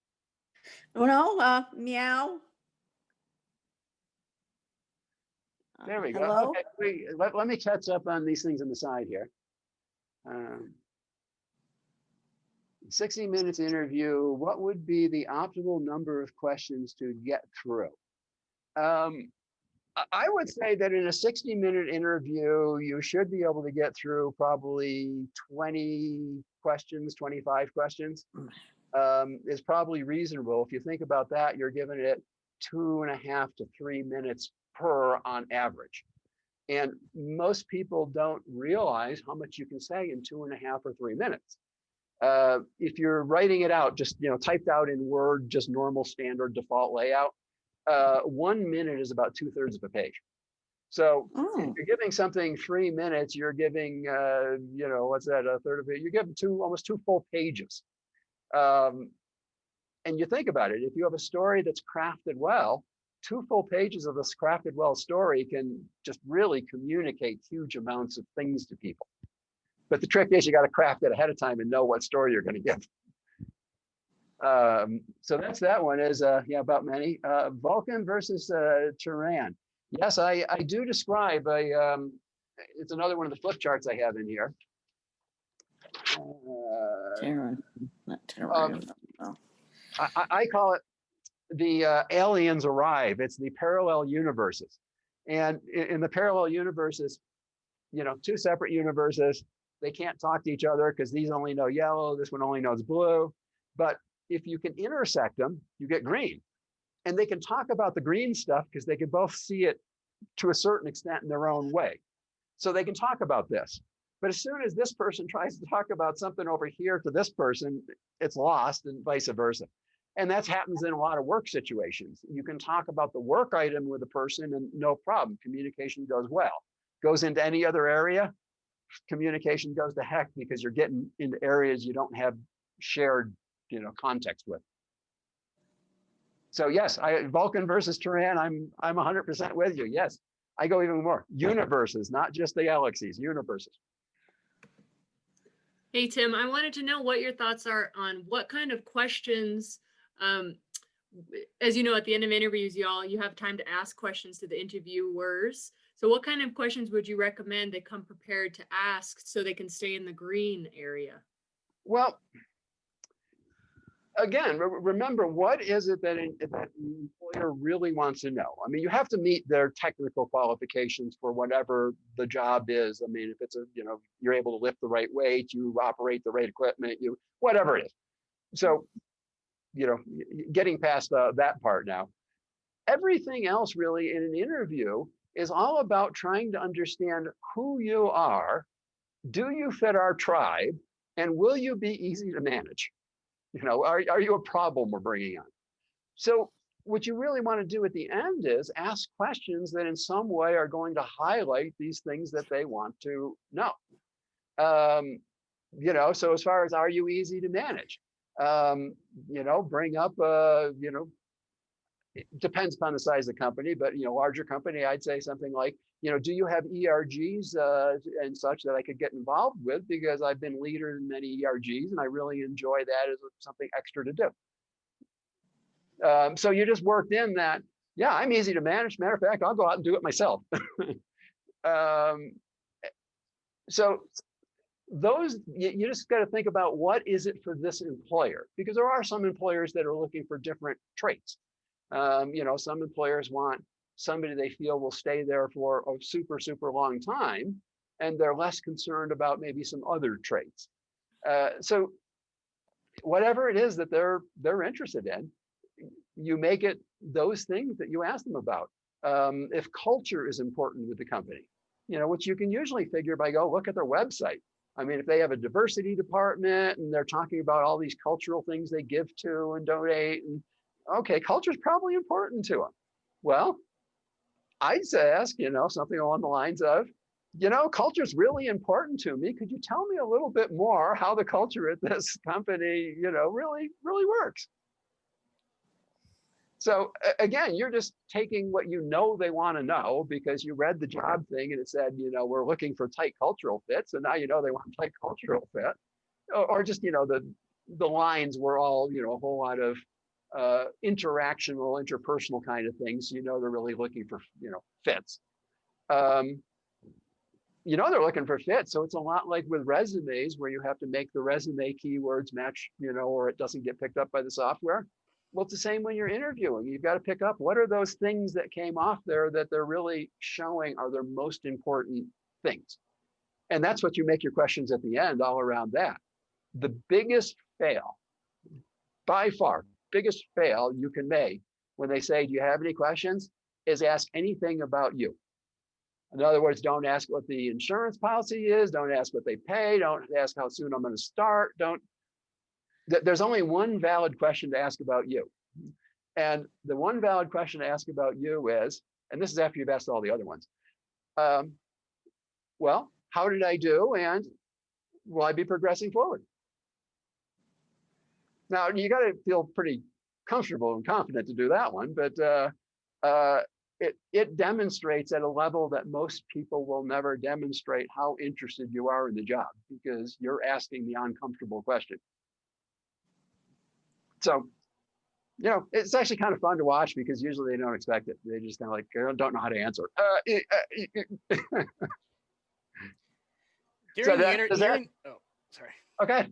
Oh, no, meow. There we go. Hello? Okay, let me catch up on these things on the side here. 60 minutes interview, what would be the optimal number of questions to get through? I would say that in a 60-minute interview, you should be able to get through probably 20 questions, 25 questions. Is probably reasonable. If you think about that, you're giving it 2.5 to 3 minutes per on average. And most people don't realize how much you can say in 2.5 or 3 minutes. If you're writing it out, just typed out in Word, just normal standard default layout, 1 minute is about 2/3 of a page. So if you're giving something 3 minutes, you're giving, what's that, a third of it? You're giving almost 2 full pages. And you think about it, if you have a story that's crafted well, 2 full pages of this crafted well story can just really communicate huge amounts of things to people. But the trick is you got to craft it ahead of time and know what story you're going to give. So that's that one is, about many. Vulcan versus Turan. Yes, I do describe it's another one of the flip charts I have in here. Terran, not Terran. No. I call it the aliens arrive. It's the parallel universes. And in the parallel universes, 2 separate universes, they can't talk to each other because these only know yellow, this one only knows blue. But if you can intersect them, you get green. And they can talk about the green stuff because they can both see it to a certain extent in their own way. So they can talk about this. But as soon as this person tries to talk about something over here to this person, it's lost, and vice versa. And that happens in a lot of work situations. You can talk about the work item with a person and no problem. Communication goes well. Goes into any other area, communication goes to heck because you're getting into areas you don't have shared, context with. So yes, Vulcan versus Turan, I'm 100% with you. Yes, I go even more. Universes, not just the galaxies, universes. Hey, Tim, I wanted to know what your thoughts are on what kind of questions, as you know, at the end of interviews, you have time to ask questions to the interviewers. So what kind of questions would you recommend they come prepared to ask so they can stay in the green area? Well, again, remember, what is it that an employer really wants to know? I mean, you have to meet their technical qualifications for whatever the job is. I mean, if it's you're able to lift the right weight, you operate the right equipment, whatever it is. So, getting past that part now, everything else really in an interview is all about trying to understand who you are, do you fit our tribe, and will you be easy to manage? Are you a problem we're bringing on? So what you really want to do at the end is ask questions that in some way are going to highlight these things that they want to know. So as far as, are you easy to manage? Bring up, it depends upon the size of the company, but larger company, I'd say something like, do you have ERGs and such that I could get involved with, because I've been leader in many ERGs and I really enjoy that as something extra to do. So you just worked in that, yeah, I'm easy to manage. Matter of fact, I'll go out and do it myself. So those, you just got to think about what is it for this employer, because there are some employers that are looking for different traits. Some employers want somebody they feel will stay there for a super, super long time, and they're less concerned about maybe some other traits. So whatever it is that they're interested in, you make it those things that you ask them about. If culture is important with the company, which you can usually figure by go look at their website. I mean, if they have a diversity department and they're talking about all these cultural things they give to and donate, and okay, culture is probably important to them. Well, I'd say ask, something along the lines of, culture is really important to me. Could you tell me a little bit more how the culture at this company, really, really works? So again, you're just taking what they want to know because you read the job thing and it said, we're looking for tight cultural fits. And now they want tight cultural fit. Or just, the lines were all, a whole lot of interpersonal kind of things. They're really looking for, fits. They're looking for fits. So it's a lot like with resumes where you have to make the resume keywords match, or it doesn't get picked up by the software. Well, it's the same when you're interviewing. You've got to pick up what are those things that came off there that they're really showing are their most important things. And that's what you make your questions at the end all around that. The biggest fail, by far, biggest fail you can make when they say, do you have any questions, is ask anything about you. In other words, don't ask what the insurance policy is. Don't ask what they pay. Don't ask how soon I'm going to start. There's only one valid question to ask about you. And the one valid question to ask about you is, and this is after you've asked all the other ones, well, how did I do? And will I be progressing forward? Now, you got to feel pretty comfortable and confident to do that one, but it demonstrates at a level that most people will never demonstrate how interested you are in the job because you're asking the uncomfortable question. So, it's actually kind of fun to watch because usually they don't expect it. They just kind of like don't know how to answer. Okay.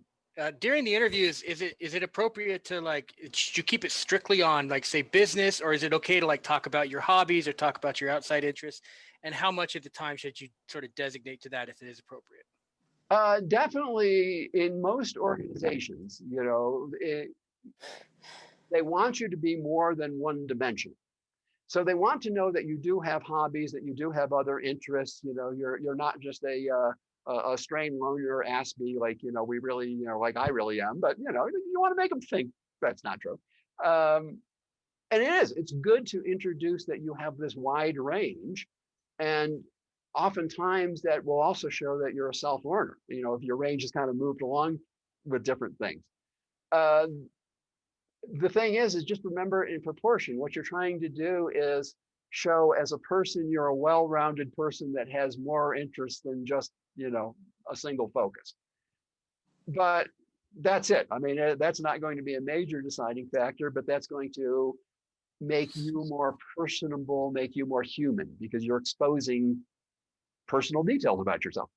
During the interviews, is it appropriate to should you keep it strictly on say business, or is it okay to talk about your hobbies or talk about your outside interests? And how much of the time should you sort of designate to that if it is appropriate? Definitely in most organizations, they want you to be more than one dimension. So they want to know that you do have hobbies, that you do have other interests. You're not just a strained loner ass-me like, we really, like I really am, but, you want to make them think that's not true. And it's good to introduce that you have this wide range. And oftentimes that will also show that you're a self-learner, if your range has kind of moved along with different things. The thing is just remember in proportion, what you're trying to do is show as a person, you're a well-rounded person that has more interest than just, a single focus. But that's it. I mean, that's not going to be a major deciding factor, but that's going to make you more personable, make you more human because you're exposing personal details about yourself.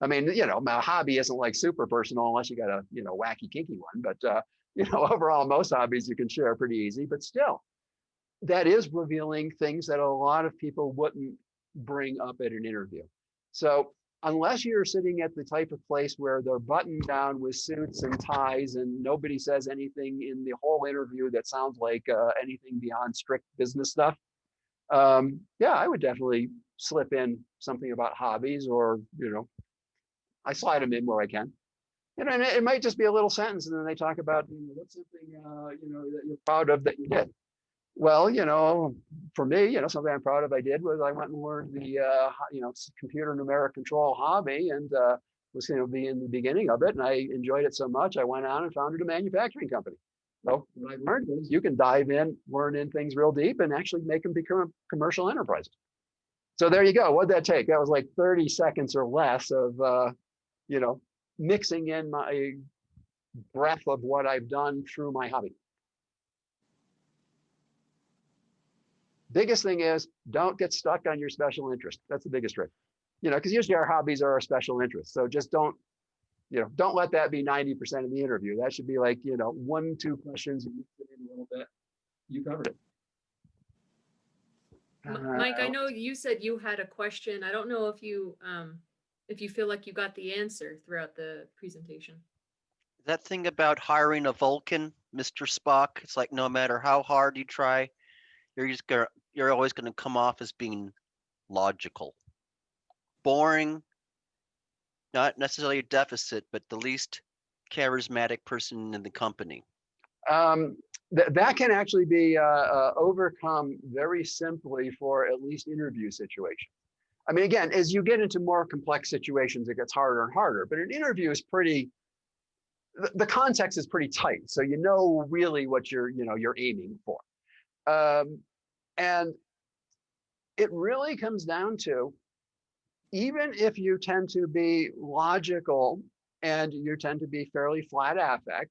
I mean, my hobby isn't like super personal unless you got a, wacky, kinky one, but, overall, most hobbies you can share pretty easy, but still, that is revealing things that a lot of people wouldn't bring up at an interview. So unless you're sitting at the type of place where they're buttoned down with suits and ties and nobody says anything in the whole interview that sounds like anything beyond strict business stuff, I would definitely slip in something about hobbies or, I slide them in where I can. And it might just be a little sentence, and then they talk about what's something that you're proud of that you did. Well, for me, something I'm proud of I did was I went and learned the computer numeric control hobby, and was be in the beginning of it, and I enjoyed it so much I went on and founded a manufacturing company. So what I learned is you can dive in, learn in things real deep, and actually make them become commercial enterprises. So there you go. What'd that take? That was like 30 seconds or less of mixing in my breadth of what I've done through my hobby. Biggest thing is don't get stuck on your special interest. That's the biggest trick. Because usually our hobbies are our special interests. So just don't let that be 90% of the interview. That should be like, 1-2 questions, you mix it in a little bit. You covered it. Mike, I know you said you had a question. I don't know if you feel like you got the answer throughout the presentation. That thing about hiring a Vulcan, Mr. Spock, it's like no matter how hard you try, you're always gonna come off as being logical. Boring, not necessarily a deficit, but the least charismatic person in the company. That can actually be overcome very simply for at least interview situations. I mean, again, as you get into more complex situations, it gets harder and harder. But an interview is the context is pretty tight, so you know really what you're aiming for. And it really comes down to, even if you tend to be logical and you tend to be fairly flat affect,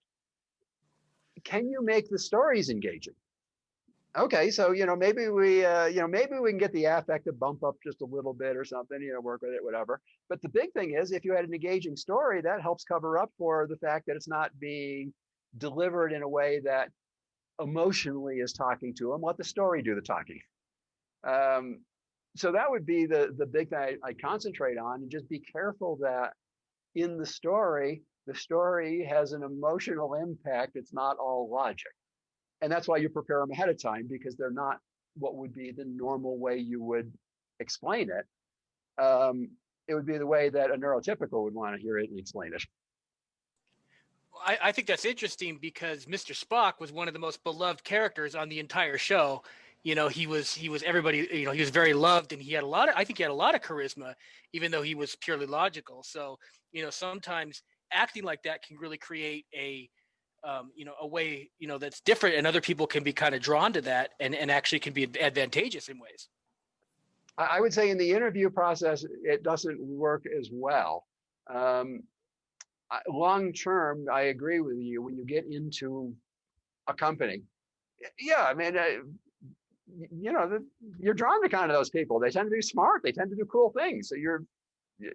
can you make the stories engaging? Okay, so maybe we can get the affect to bump up just a little bit or something, work with it, whatever. But the big thing is, if you had an engaging story, that helps cover up for the fact that it's not being delivered in a way that emotionally is talking to them. Let the story do the talking. So that would be the big thing I concentrate on, and just be careful that in the story has an emotional impact. It's not all logic. And that's why you prepare them ahead of time, because they're not what would be the normal way you would explain it. It would be the way that a neurotypical would want to hear it and explain it. I think that's interesting because Mr. Spock was one of the most beloved characters on the entire show. He was everybody, he was very loved, and I think he had a lot of charisma, even though he was purely logical. So, sometimes acting like that can really create a way, that's different, and other people can be kind of drawn to that and actually can be advantageous in ways. I would say in the interview process, it doesn't work as well. Long term, I agree with you. When you get into a company, yeah, I mean, you're drawn to kind of those people. They tend to be smart. They tend to do cool things. So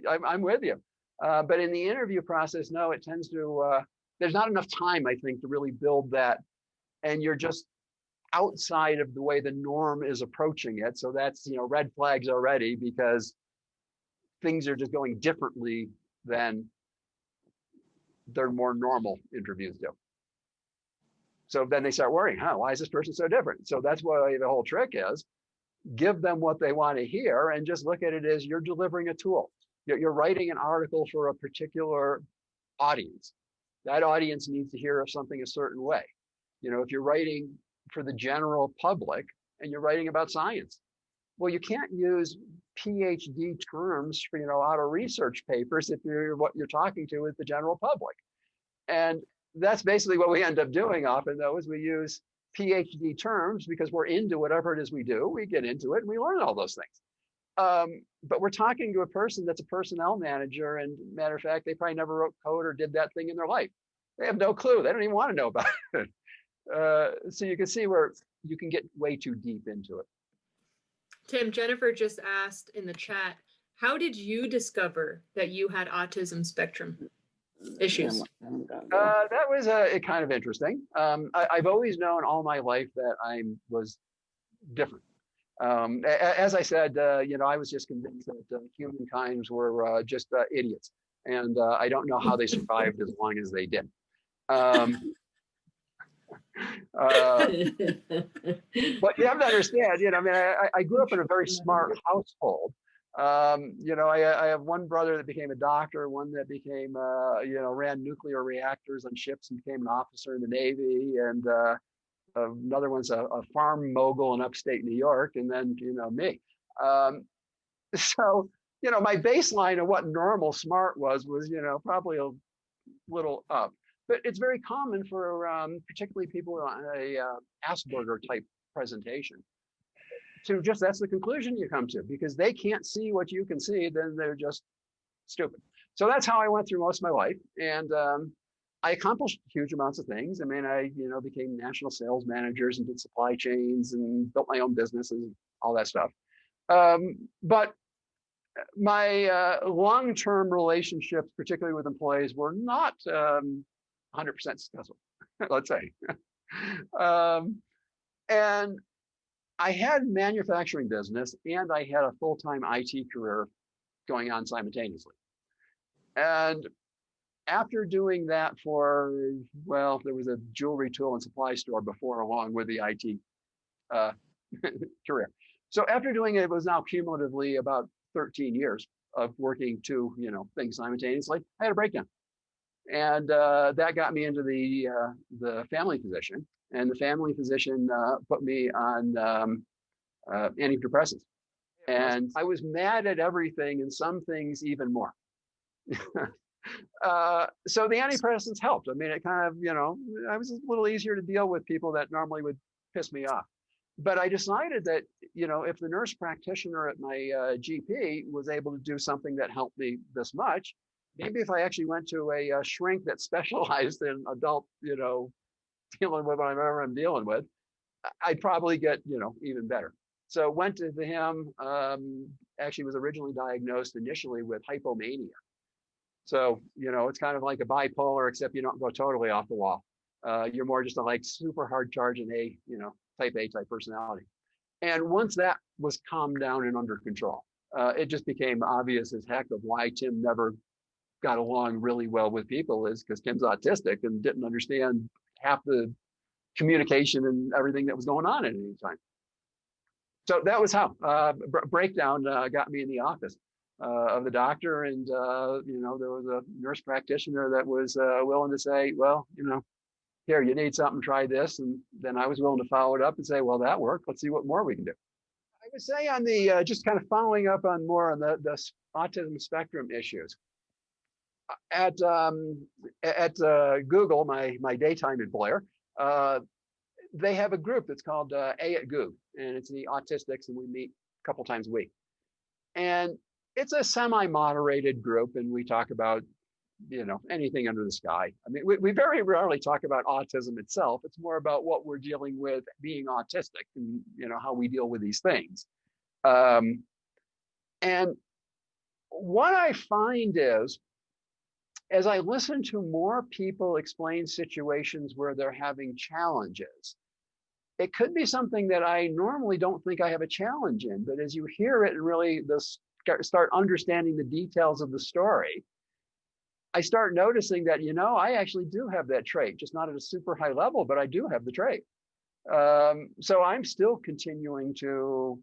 I'm with you. But in the interview process, no, it tends to, there's not enough time, I think, to really build that. And you're just outside of the way the norm is approaching it. So that's, red flags already, because things are just going differently than their more normal interviews do. So then they start worrying, why is this person so different? So that's why the whole trick is, give them what they want to hear, and just look at it as you're delivering a tool. You're writing an article for a particular audience. That audience needs to hear something a certain way. If you're writing for the general public and you're writing about science, well, you can't use PhD terms for, out of research papers if what you're talking to is the general public. And that's basically what we end up doing often, though, is we use PhD terms because we're into whatever it is we do. We get into it and we learn all those things. But we're talking to a person that's a personnel manager, and matter of fact, they probably never wrote code or did that thing in their life. They have no clue. They don't even want to know about it. So you can see where you can get way too deep into it. Tim, Jennifer just asked in the chat, how did you discover that you had autism spectrum issues? That was kind of interesting. I've always known all my life that I was different. As I said, I was just convinced that humankind were just idiots, and I don't know how they survived as long as they did. But you have to understand, I grew up in a very smart household. I have one brother that became a doctor, one that became, ran nuclear reactors on ships and became an officer in the Navy, and another one's a farm mogul in upstate New York, and then, me. So, my baseline of what normal smart was, probably a little up. But it's very common for particularly people on a Asperger type presentation to just, that's the conclusion you come to, because they can't see what you can see, then they're just stupid. So that's how I went through most of my life. And I accomplished huge amounts of things. I mean, I, became national sales managers and did supply chains and built my own businesses and all that stuff. But my long-term relationships, particularly with employees, were not 100% successful, let's say. And I had manufacturing business and I had a full-time IT career going on simultaneously. And after doing that for, well, there was a jewelry tool and supply store before, along with the IT uh, career. So after doing it, it was now cumulatively about 13 years of working two, things simultaneously. I had a breakdown, and that got me into the family physician, and the family physician put me on antidepressants, and I was mad at everything and some things even more. So the antidepressants helped. I mean, it kind of, I was a little easier to deal with people that normally would piss me off. But I decided that, if the nurse practitioner at my GP was able to do something that helped me this much, maybe if I actually went to a shrink that specialized in adult, dealing with whatever I'm dealing with, I'd probably get, even better. So went to him, actually was originally diagnosed initially with hypomania. So, it's kind of like a bipolar, except you don't go totally off the wall. You're more just a super hard charging type A type personality. And once that was calmed down and under control, it just became obvious as heck of why Tim never got along really well with people, is because Tim's autistic and didn't understand half the communication and everything that was going on at any time. So that was how breakdown got me in the office of the doctor. And, there was a nurse practitioner that was willing to say, well, here, you need something, try this. And then I was willing to follow it up and say, well, that worked. Let's see what more we can do. I would say on the, just kind of following up on more on the autism spectrum issues. At Google, my daytime employer, they have a group that's called A at Goog, and it's the autistics, and we meet a couple times a week. And it's a semi-moderated group, and we talk about, anything under the sky. I mean, we very rarely talk about autism itself. It's more about what we're dealing with being autistic and, how we deal with these things. And what I find is, as I listen to more people explain situations where they're having challenges, it could be something that I normally don't think I have a challenge in, but as you hear it and really start understanding the details of the story, I start noticing that, I actually do have that trait, just not at a super high level, but I do have the trait. So I'm still continuing to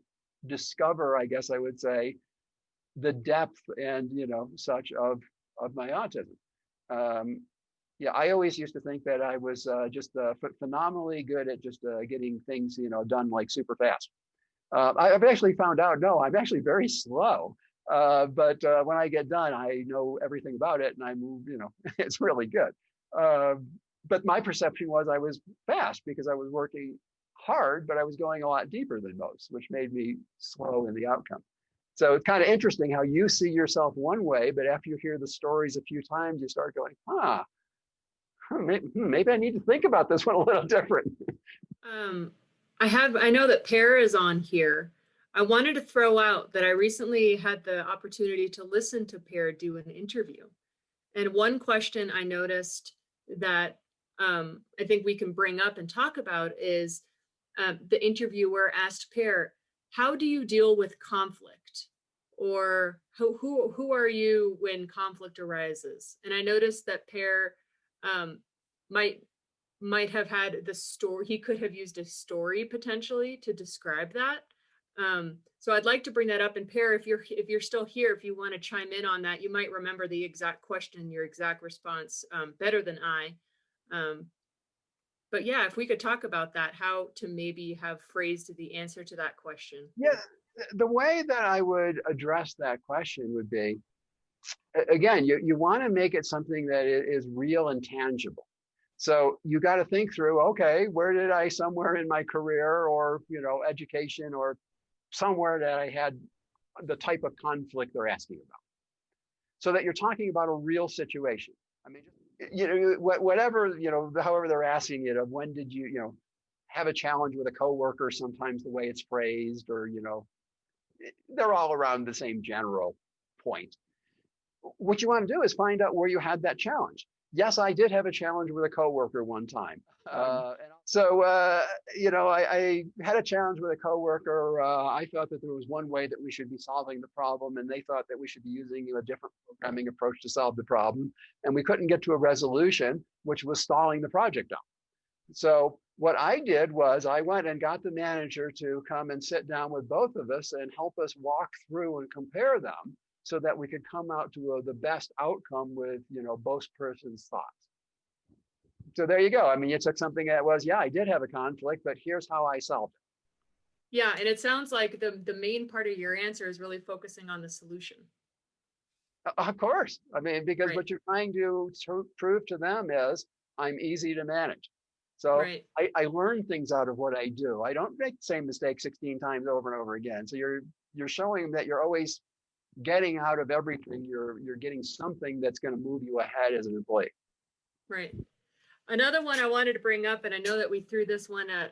discover, I guess I would say, the depth and, such of my autism. I always used to think that I was just phenomenally good at just getting things, done super fast. I've actually found out, no, I'm actually very slow. But when I get done, I know everything about it, and I move, it's really good. But my perception was I was fast because I was working hard, but I was going a lot deeper than most, which made me slow in the outcome. So it's kind of interesting how you see yourself one way, but after you hear the stories a few times, you start going, maybe I need to think about this one a little different. I know that Per is on here. I wanted to throw out that I recently had the opportunity to listen to Per do an interview. And one question I noticed that I think we can bring up and talk about is the interviewer asked Per, how do you deal with conflict? Or who are you when conflict arises? And I noticed that Per might have had the story, he could have used a story potentially to describe that. So I'd like to bring that up. And Per, if you're still here, if you want to chime in on that, you might remember the exact question, your exact response better than I. But yeah, if we could talk about that, how to maybe have phrased the answer to that question. Yeah, the way that I would address that question would be, again, you want to make it something that is real and tangible. So you got to think through, okay, where did I somewhere in my career or, education or somewhere that I had the type of conflict they're asking about, so that you're talking about a real situation. I mean, whatever, however they're asking it, of when did you, have a challenge with a coworker, sometimes the way it's phrased, or, they're all around the same general point. What you want to do is find out where you had that challenge. Yes, I did have a challenge with a coworker one time. And So, I had a challenge with a coworker. I thought that there was one way that we should be solving the problem, and they thought that we should be using a different programming approach to solve the problem. And we couldn't get to a resolution, which was stalling the project down. So what I did was I went and got the manager to come and sit down with both of us and help us walk through and compare them so that we could come out to the best outcome with, both persons' thoughts. So there you go. I mean, you took something that was, yeah, I did have a conflict, but here's how I solved it. Yeah, and it sounds like the main part of your answer is really focusing on the solution. Of course. I mean, because Right. what you're trying to prove to them is I'm easy to manage. So Right. I learn things out of what I do. I don't make the same mistake 16 times over and over again. So you're showing that you're always getting out of everything. You're getting something that's going to move you ahead as an employee. Right. Another one I wanted to bring up, and I know that we threw this one at,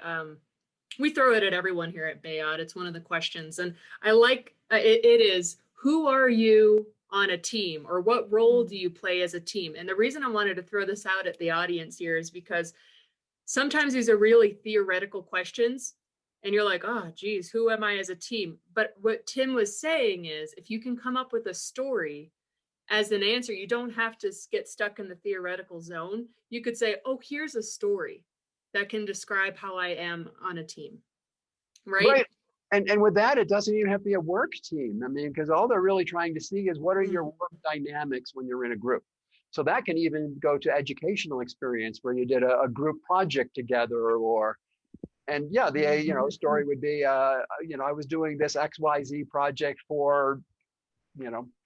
we throw it at everyone here at Bayot. It's one of the questions. And I like, it is, who are you on a team, or what role do you play as a team? And the reason I wanted to throw this out at the audience here is because sometimes these are really theoretical questions and you're like, oh, geez, who am I as a team? But what Tim was saying is, if you can come up with a story as an answer, you don't have to get stuck in the theoretical zone. You could say, oh, here's a story that can describe how I am on a team. Right. And with that, it doesn't even have to be a work team. I mean, because all they're really trying to see is what are your work dynamics when you're in a group. So that can even go to educational experience where you did a group project together, and yeah, the story would be, I was doing this XYZ project for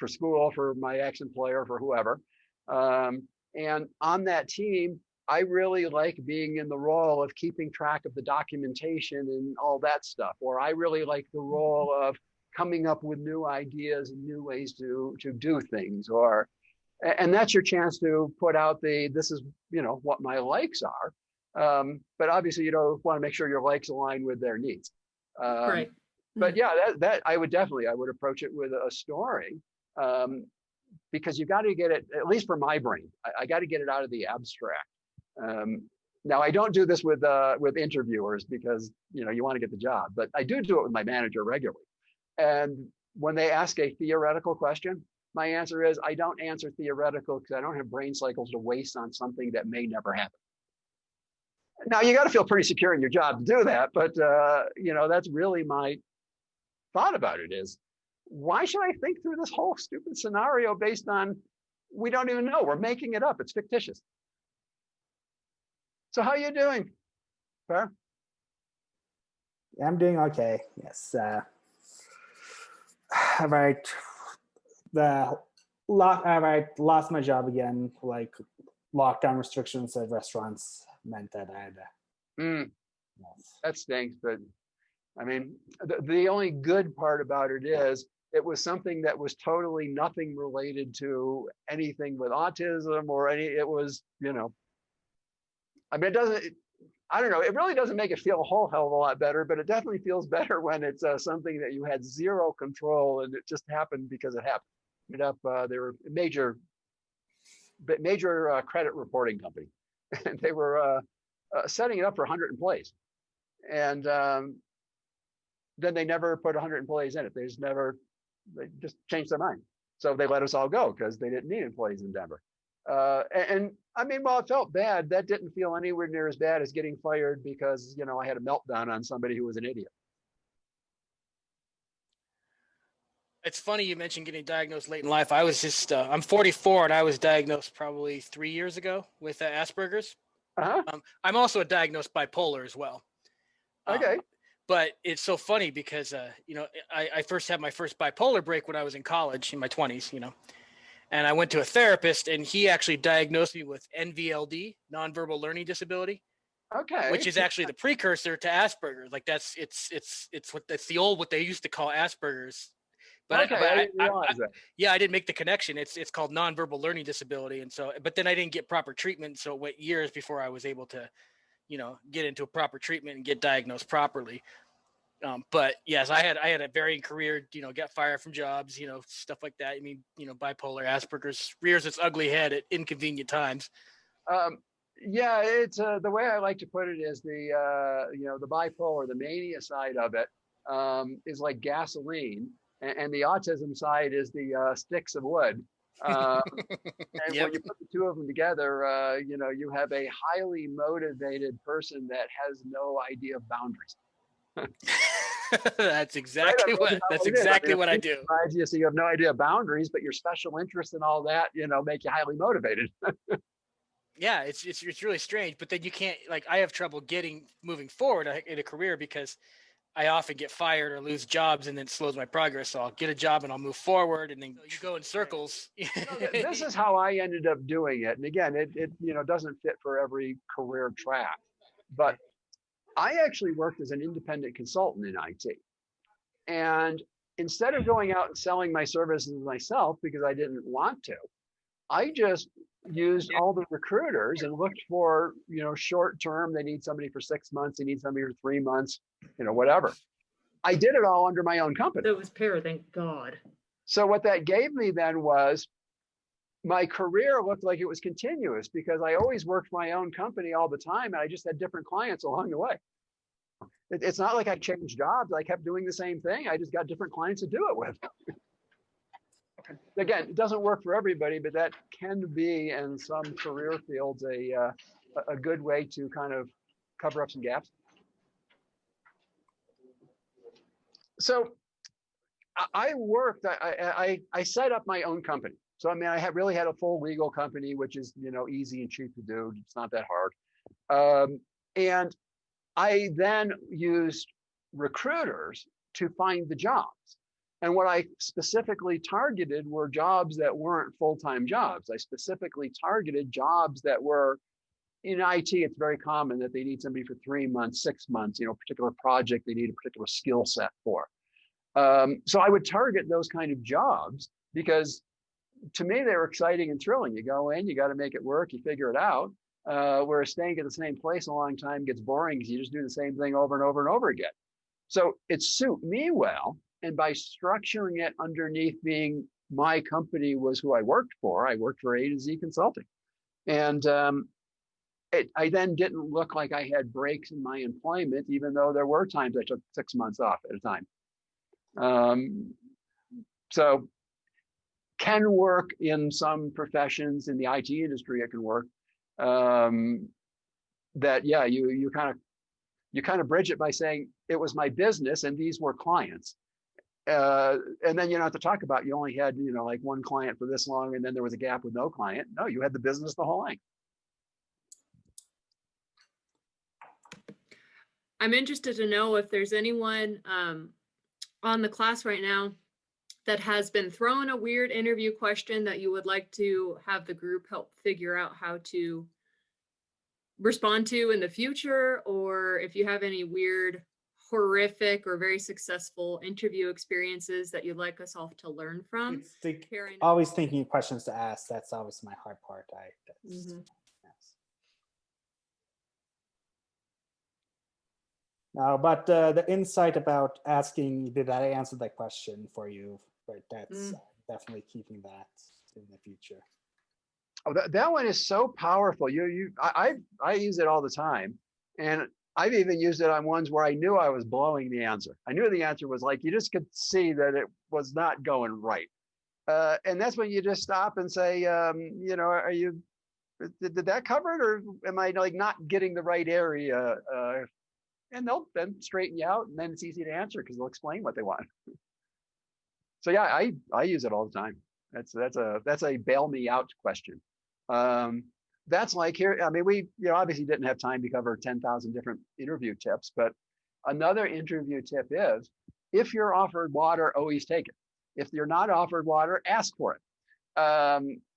school, for my ex-employer, for whoever. And on that team, I really like being in the role of keeping track of the documentation and all that stuff, or I really like the role of coming up with new ideas and new ways to do things, and that's your chance to put out this is, what my likes are. But obviously you don't want to make sure your likes align with their needs. Right. But yeah, that I would approach it with a story, because you got to get it, at least for my brain, I got to get it out of the abstract. Now I don't do this with interviewers because you want to get the job, but I do it with my manager regularly. And when they ask a theoretical question, my answer is I don't answer theoretical because I don't have brain cycles to waste on something that may never happen. Now you got to feel pretty secure in your job to do that, but that's really my thought about it is, why should I think through this whole stupid scenario based on, we don't even know, we're making it up, it's fictitious. So how are you doing, Per? I'm doing okay. Yes. Lost my job again. Like lockdown restrictions at restaurants meant that I had to. Yes. That stinks, but I mean, the only good part about it is it was something that was totally nothing related to anything with autism or it was, I mean, I don't know, it really doesn't make it feel a whole hell of a lot better, but it definitely feels better when it's something that you had zero control and it just happened because it happened. They were a major credit reporting company, and they were setting it up for 100 employees. And then they never put 100 employees in it. They just changed their mind. So they let us all go because they didn't need employees in Denver. And I mean, while it felt bad, that didn't feel anywhere near as bad as getting fired because, I had a meltdown on somebody who was an idiot. It's funny you mentioned getting diagnosed late in life. I was I'm 44 and I was diagnosed probably 3 years ago with Asperger's. Uh-huh. I'm also a diagnosed bipolar as well. Okay. But it's so funny because, I first had my first bipolar break when I was in college in my 20s, and I went to a therapist and he actually diagnosed me with NVLD, nonverbal learning disability. Okay. Which is actually the precursor to Asperger's. Like that's what they used to call Asperger's. But, okay, I didn't realize that. Yeah, I didn't make the connection. It's called nonverbal learning disability. And so, but then I didn't get proper treatment. So it went years before I was able to, get into a proper treatment and get diagnosed properly. But yes, I had a varying career, got fired from jobs, stuff like that. I mean, bipolar, Asperger's rears its ugly head at inconvenient times. Yeah, it's the way I like to put it is the bipolar, the mania side of it is like gasoline, and the autism side is the sticks of wood. Uh, and when Yep. you put the two of them together, you have a highly motivated person that has no idea of boundaries. That's Right? I exactly mean, isn't that that's what it is? I exactly mean, what I if do. you so you have no idea of boundaries, but your special interests and all that, make you highly motivated. Yeah, it's really strange, but then you can't, like, I have trouble moving forward in a career because I often get fired or lose jobs, and then it slows my progress. So I'll get a job and I'll move forward, and then you go in circles. This is how I ended up doing it. And again, it doesn't fit for every career track. But I actually worked as an independent consultant in IT. And instead of going out and selling my services myself because I didn't want to, I just used all the recruiters and looked for, short term, they need somebody for 6 months, they need somebody for 3 months, whatever. I did it all under my own company. That was pair, thank God. So what that gave me then was my career looked like it was continuous because I always worked for my own company all the time, and I just had different clients along the way. It's not like I changed jobs. I kept doing the same thing. I just got different clients to do it with. Again, it doesn't work for everybody, but that can be in some career fields a good way to kind of cover up some gaps. So I worked. I set up my own company. So I mean, I really had a full legal company, which is easy and cheap to do. It's not that hard. And I then used recruiters to find the jobs. And what I specifically targeted were jobs that weren't full-time jobs. I specifically targeted jobs that were in IT. It's very common that they need somebody for 3 months, 6 months, a particular project they need a particular skill set for. So I would target those kind of jobs because to me, they were exciting and thrilling. You go in, you got to make it work, you figure it out. Whereas staying at the same place a long time gets boring because you just do the same thing over and over and over again. So it suited me well. And by structuring it underneath being my company was who I worked for A to Z Consulting. And I then didn't look like I had breaks in my employment, even though there were times I took 6 months off at a time. So can work in some professions in the IT industry. It can work. You kind of bridge it by saying it was my business and these were clients. And then you don't have to talk about you only had like one client for this long and then there was a gap with no client. No, you had the business the whole line. I'm interested to know if there's anyone on the class right now that has been thrown a weird interview question that you would like to have the group help figure out how to respond to in the future, or if you have any weird, horrific, or very successful interview experiences that you'd like us all to learn from. It's Karen. always thinking of questions to ask. That's always my hard part. Yes. No, but the insight about asking, did I answer that question for you? Right, that's definitely keeping that in the future. Oh, that one is so powerful. I use it all the time, and I've even used it on ones where I knew I was blowing the answer. I knew the answer was like you just could see that it was not going right, and that's when you just stop and say, are you? Did that cover it, or am I like not getting the right area? And they'll then straighten you out, and then it's easy to answer because they'll explain what they want. So yeah, I use it all the time. That's a bail me out question. That's like here. I mean, we obviously didn't have time to cover 10,000 different interview tips, but another interview tip is if you're offered water, always take it. If you're not offered water, ask for it.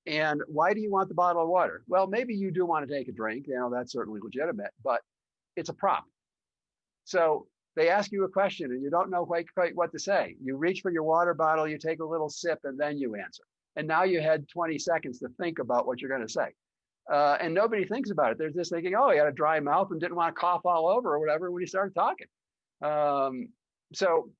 And why do you want the bottle of water? Well, maybe you do want to take a drink. That's certainly legitimate, but it's a prop. So they ask you a question and you don't know quite what to say. You reach for your water bottle, you take a little sip, and then you answer. And now you had 20 seconds to think about what you're going to say. And nobody thinks about it. They're just thinking, oh, he had a dry mouth and didn't want to cough all over or whatever when he started talking. So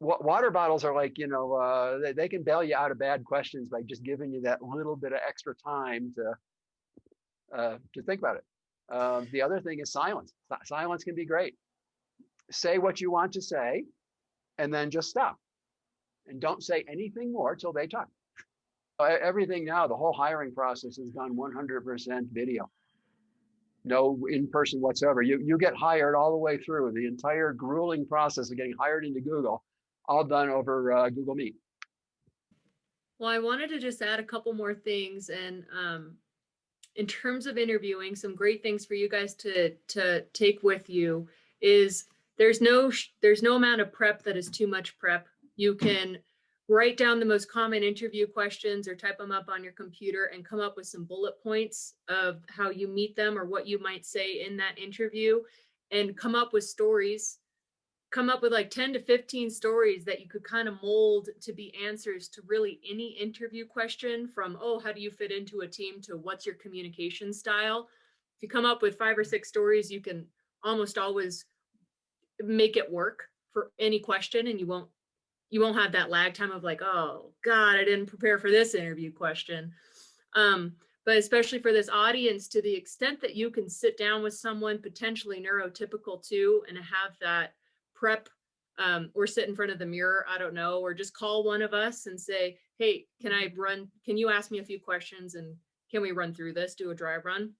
water bottles are like, they can bail you out of bad questions by just giving you that little bit of extra time to think about it. The other thing is silence. Silence can be great. Say what you want to say, and then just stop, and don't say anything more till they talk. Everything now, the whole hiring process is done 100% video. No in-person whatsoever. You get hired all the way through the entire grueling process of getting hired into Google, all done over Google Meet. Well, I wanted to just add a couple more things, and in terms of interviewing, some great things for you guys to take with you is there's no amount of prep that is too much prep. You can write down the most common interview questions or type them up on your computer and come up with some bullet points of how you meet them or what you might say in that interview, and come up with stories. Come up with like 10 to 15 stories that you could kind of mold to be answers to really any interview question, from, oh, how do you fit into a team, to what's your communication style. If you come up with 5 or 6 stories, you can almost always make it work for any question, and you won't have that lag time of like, oh God, I didn't prepare for this interview question. But especially for this audience, to the extent that you can sit down with someone potentially neurotypical too, and have that prep, or sit in front of the mirror, I don't know, or just call one of us and say, hey, can you ask me a few questions, and can we run through this, do a dry run?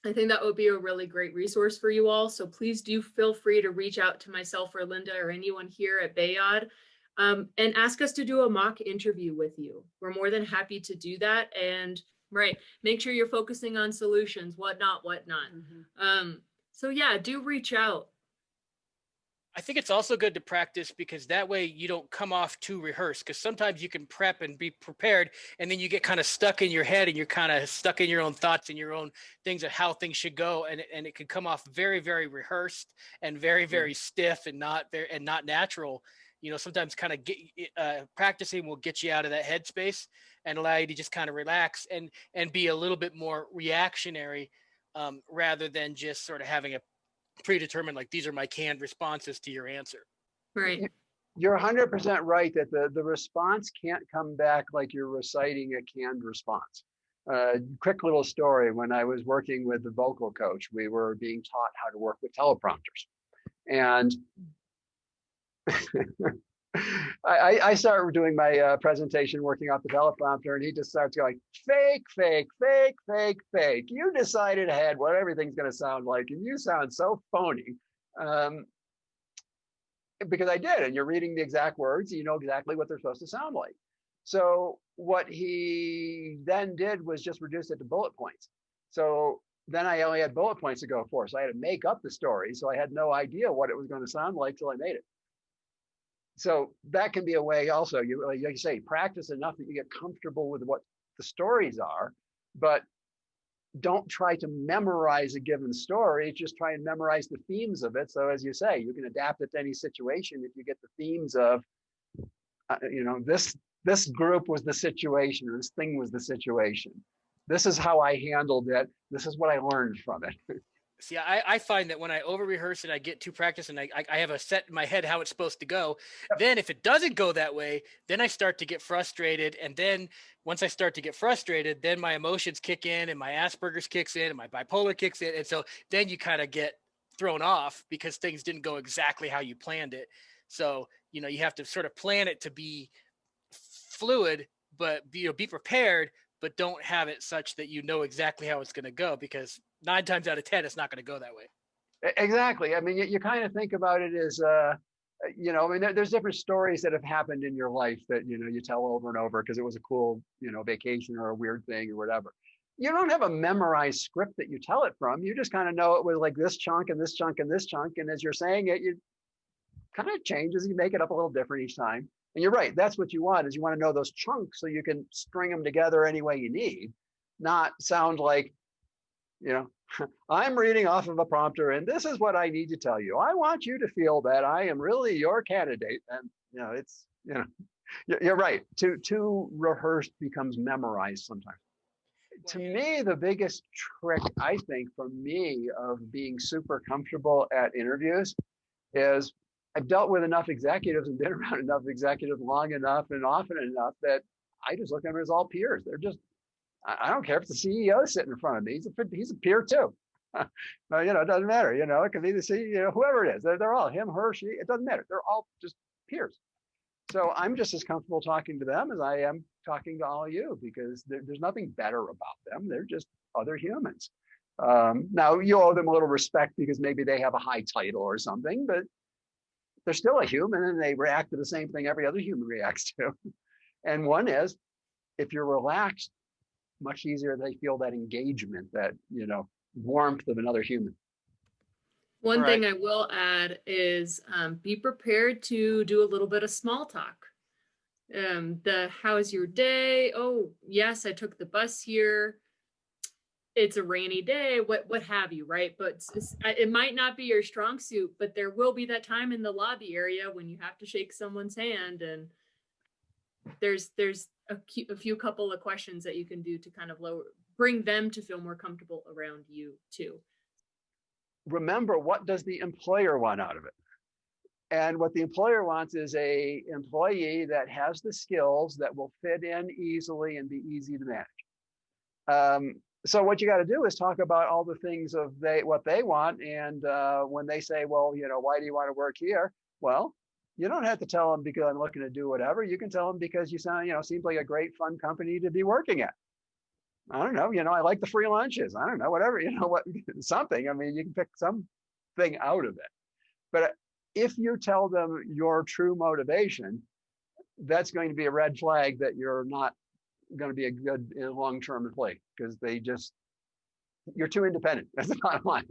I think that would be a really great resource for you all. So please do feel free to reach out to myself or Linda or anyone here at Bayod, and ask us to do a mock interview with you. We're more than happy to do that. And make sure you're focusing on solutions, whatnot. So yeah, do reach out. I think it's also good to practice, because that way you don't come off too rehearsed, because sometimes you can prep and be prepared, and then you get kind of stuck in your head, and you're kind of stuck in your own thoughts and your own things of how things should go. And it can come off very, very rehearsed and very, very stiff and not natural. Sometimes kind of practicing will get you out of that headspace and allow you to just kind of relax and be a little bit more reactionary, rather than just sort of having a predetermined, like, these are my canned responses to your answer. Right. You're 100% right that the response can't come back like you're reciting a canned response. Quick little story. When I was working with the vocal coach, we were being taught how to work with teleprompters. And I start doing my presentation working off the teleprompter, and he just starts going, fake, fake, fake, fake, fake. You decided ahead what everything's going to sound like, and you sound so phony. Because I did, and you're reading the exact words, you know exactly what they're supposed to sound like. So what he then did was just reduce it to bullet points. So then I only had bullet points to go for, so I had to make up the story. So I had no idea what it was going to sound like till I made it. So that can be a way also. Like you say, practice enough that you get comfortable with what the stories are, but don't try to memorize a given story. Just try and memorize the themes of it. So as you say, you can adapt it to any situation if you get the themes of, this group was the situation, or this thing was the situation. This is how I handled it. This is what I learned from it. See, I find that when I over rehearse and I get too practice and I have a set in my head how it's supposed to go, then if it doesn't go that way, then I start to get frustrated. And then once I start to get frustrated, then my emotions kick in, and my Asperger's kicks in, and my bipolar kicks in. And so then you kind of get thrown off because things didn't go exactly how you planned it. So, you have to sort of plan it to be fluid, but be prepared, but don't have it such that you know exactly how it's going to go, because 9 times out of 10, it's not going to go that way. Exactly. I mean, you kind of think about it as, there's different stories that have happened in your life that, you tell over and over because it was a cool, vacation or a weird thing or whatever. You don't have a memorized script that you tell it from. You just kind of know it was like this chunk and this chunk and this chunk. And as you're saying it, you kind of changes. You make it up a little different each time. And you're right. That's what you want, is you want to know those chunks so you can string them together any way you need, not sound like, I'm reading off of a prompter and this is what I need to tell you. I want you to feel that I am really your candidate. And, you're right. Too rehearsed becomes memorized sometimes. To me, the biggest trick, I think, for me of being super comfortable at interviews is I've dealt with enough executives and been around enough executives long enough and often enough that I just look at them as all peers. I don't care if the CEO is sitting in front of me. He's a peer too. No, it doesn't matter. It could be the CEO, whoever it is. They're all him, her, she. It doesn't matter. They're all just peers. So I'm just as comfortable talking to them as I am talking to all of you, because there's nothing better about them. They're just other humans. Now you owe them a little respect because maybe they have a high title or something, but they're still a human and they react to the same thing every other human reacts to. And one is, if you're relaxed, much easier they feel that engagement, that warmth of another human. One Right. thing I will add is be prepared to do a little bit of small talk. How's your day? Oh, yes, I took the bus here. It's a rainy day, what have you, right? But it might not be your strong suit, but there will be that time in the lobby area when you have to shake someone's hand, and there's a few couple of questions that you can do to kind of bring them to feel more comfortable around you too. Remember, what does the employer want out of it? And what the employer wants is a employee that has the skills that will fit in easily and be easy to manage. So what you got to do is talk about all the things of what they want. And when they say, well, why do you want to work here? Well, you don't have to tell them because I'm looking to do whatever. You can tell them because you sound, seems like a great, fun company to be working at. I don't know, I like the free lunches. I don't know, whatever, something. I mean, you can pick something out of it. But if you tell them your true motivation, that's going to be a red flag that you're not going to be a good long-term employee, because you're too independent. That's the bottom line.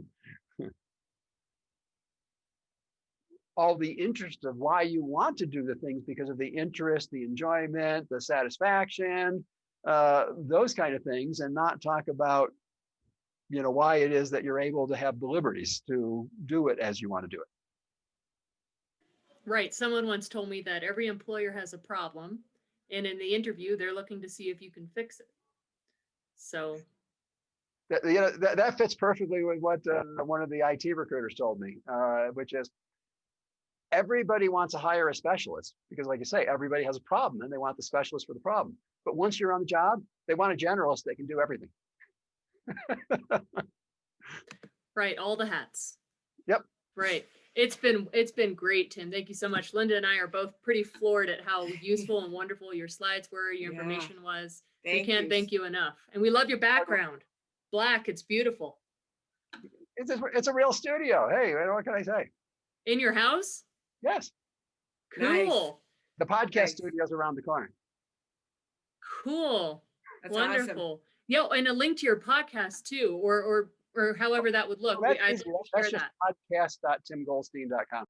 All the interest of why you want to do the things, because of the interest, the enjoyment, the satisfaction, those kind of things, and not talk about, why it is that you're able to have the liberties to do it as you want to do it. Right. Someone once told me that every employer has a problem, and in the interview, they're looking to see if you can fix it. So that fits perfectly with what one of the IT recruiters told me, which is everybody wants to hire a specialist because, like you say, everybody has a problem and they want the specialist for the problem. But once you're on the job, they want a generalist that can do everything. Right. All the hats. Yep. Right. It's been great, Tim. Thank you so much. Linda and I are both pretty floored at how useful and wonderful your slides were, your information was. We can't thank you enough. And we love your background. Black, it's beautiful. It's a real studio. Hey, what can I say? In your house? Yes. Cool. Nice. The podcast studio's around the corner. Cool. That's Wonderful. awesome. Yeah, and a link to your podcast too, or however that would look. Well, that's I'd easy. love to That's share just that. podcast.timgoldstein.com.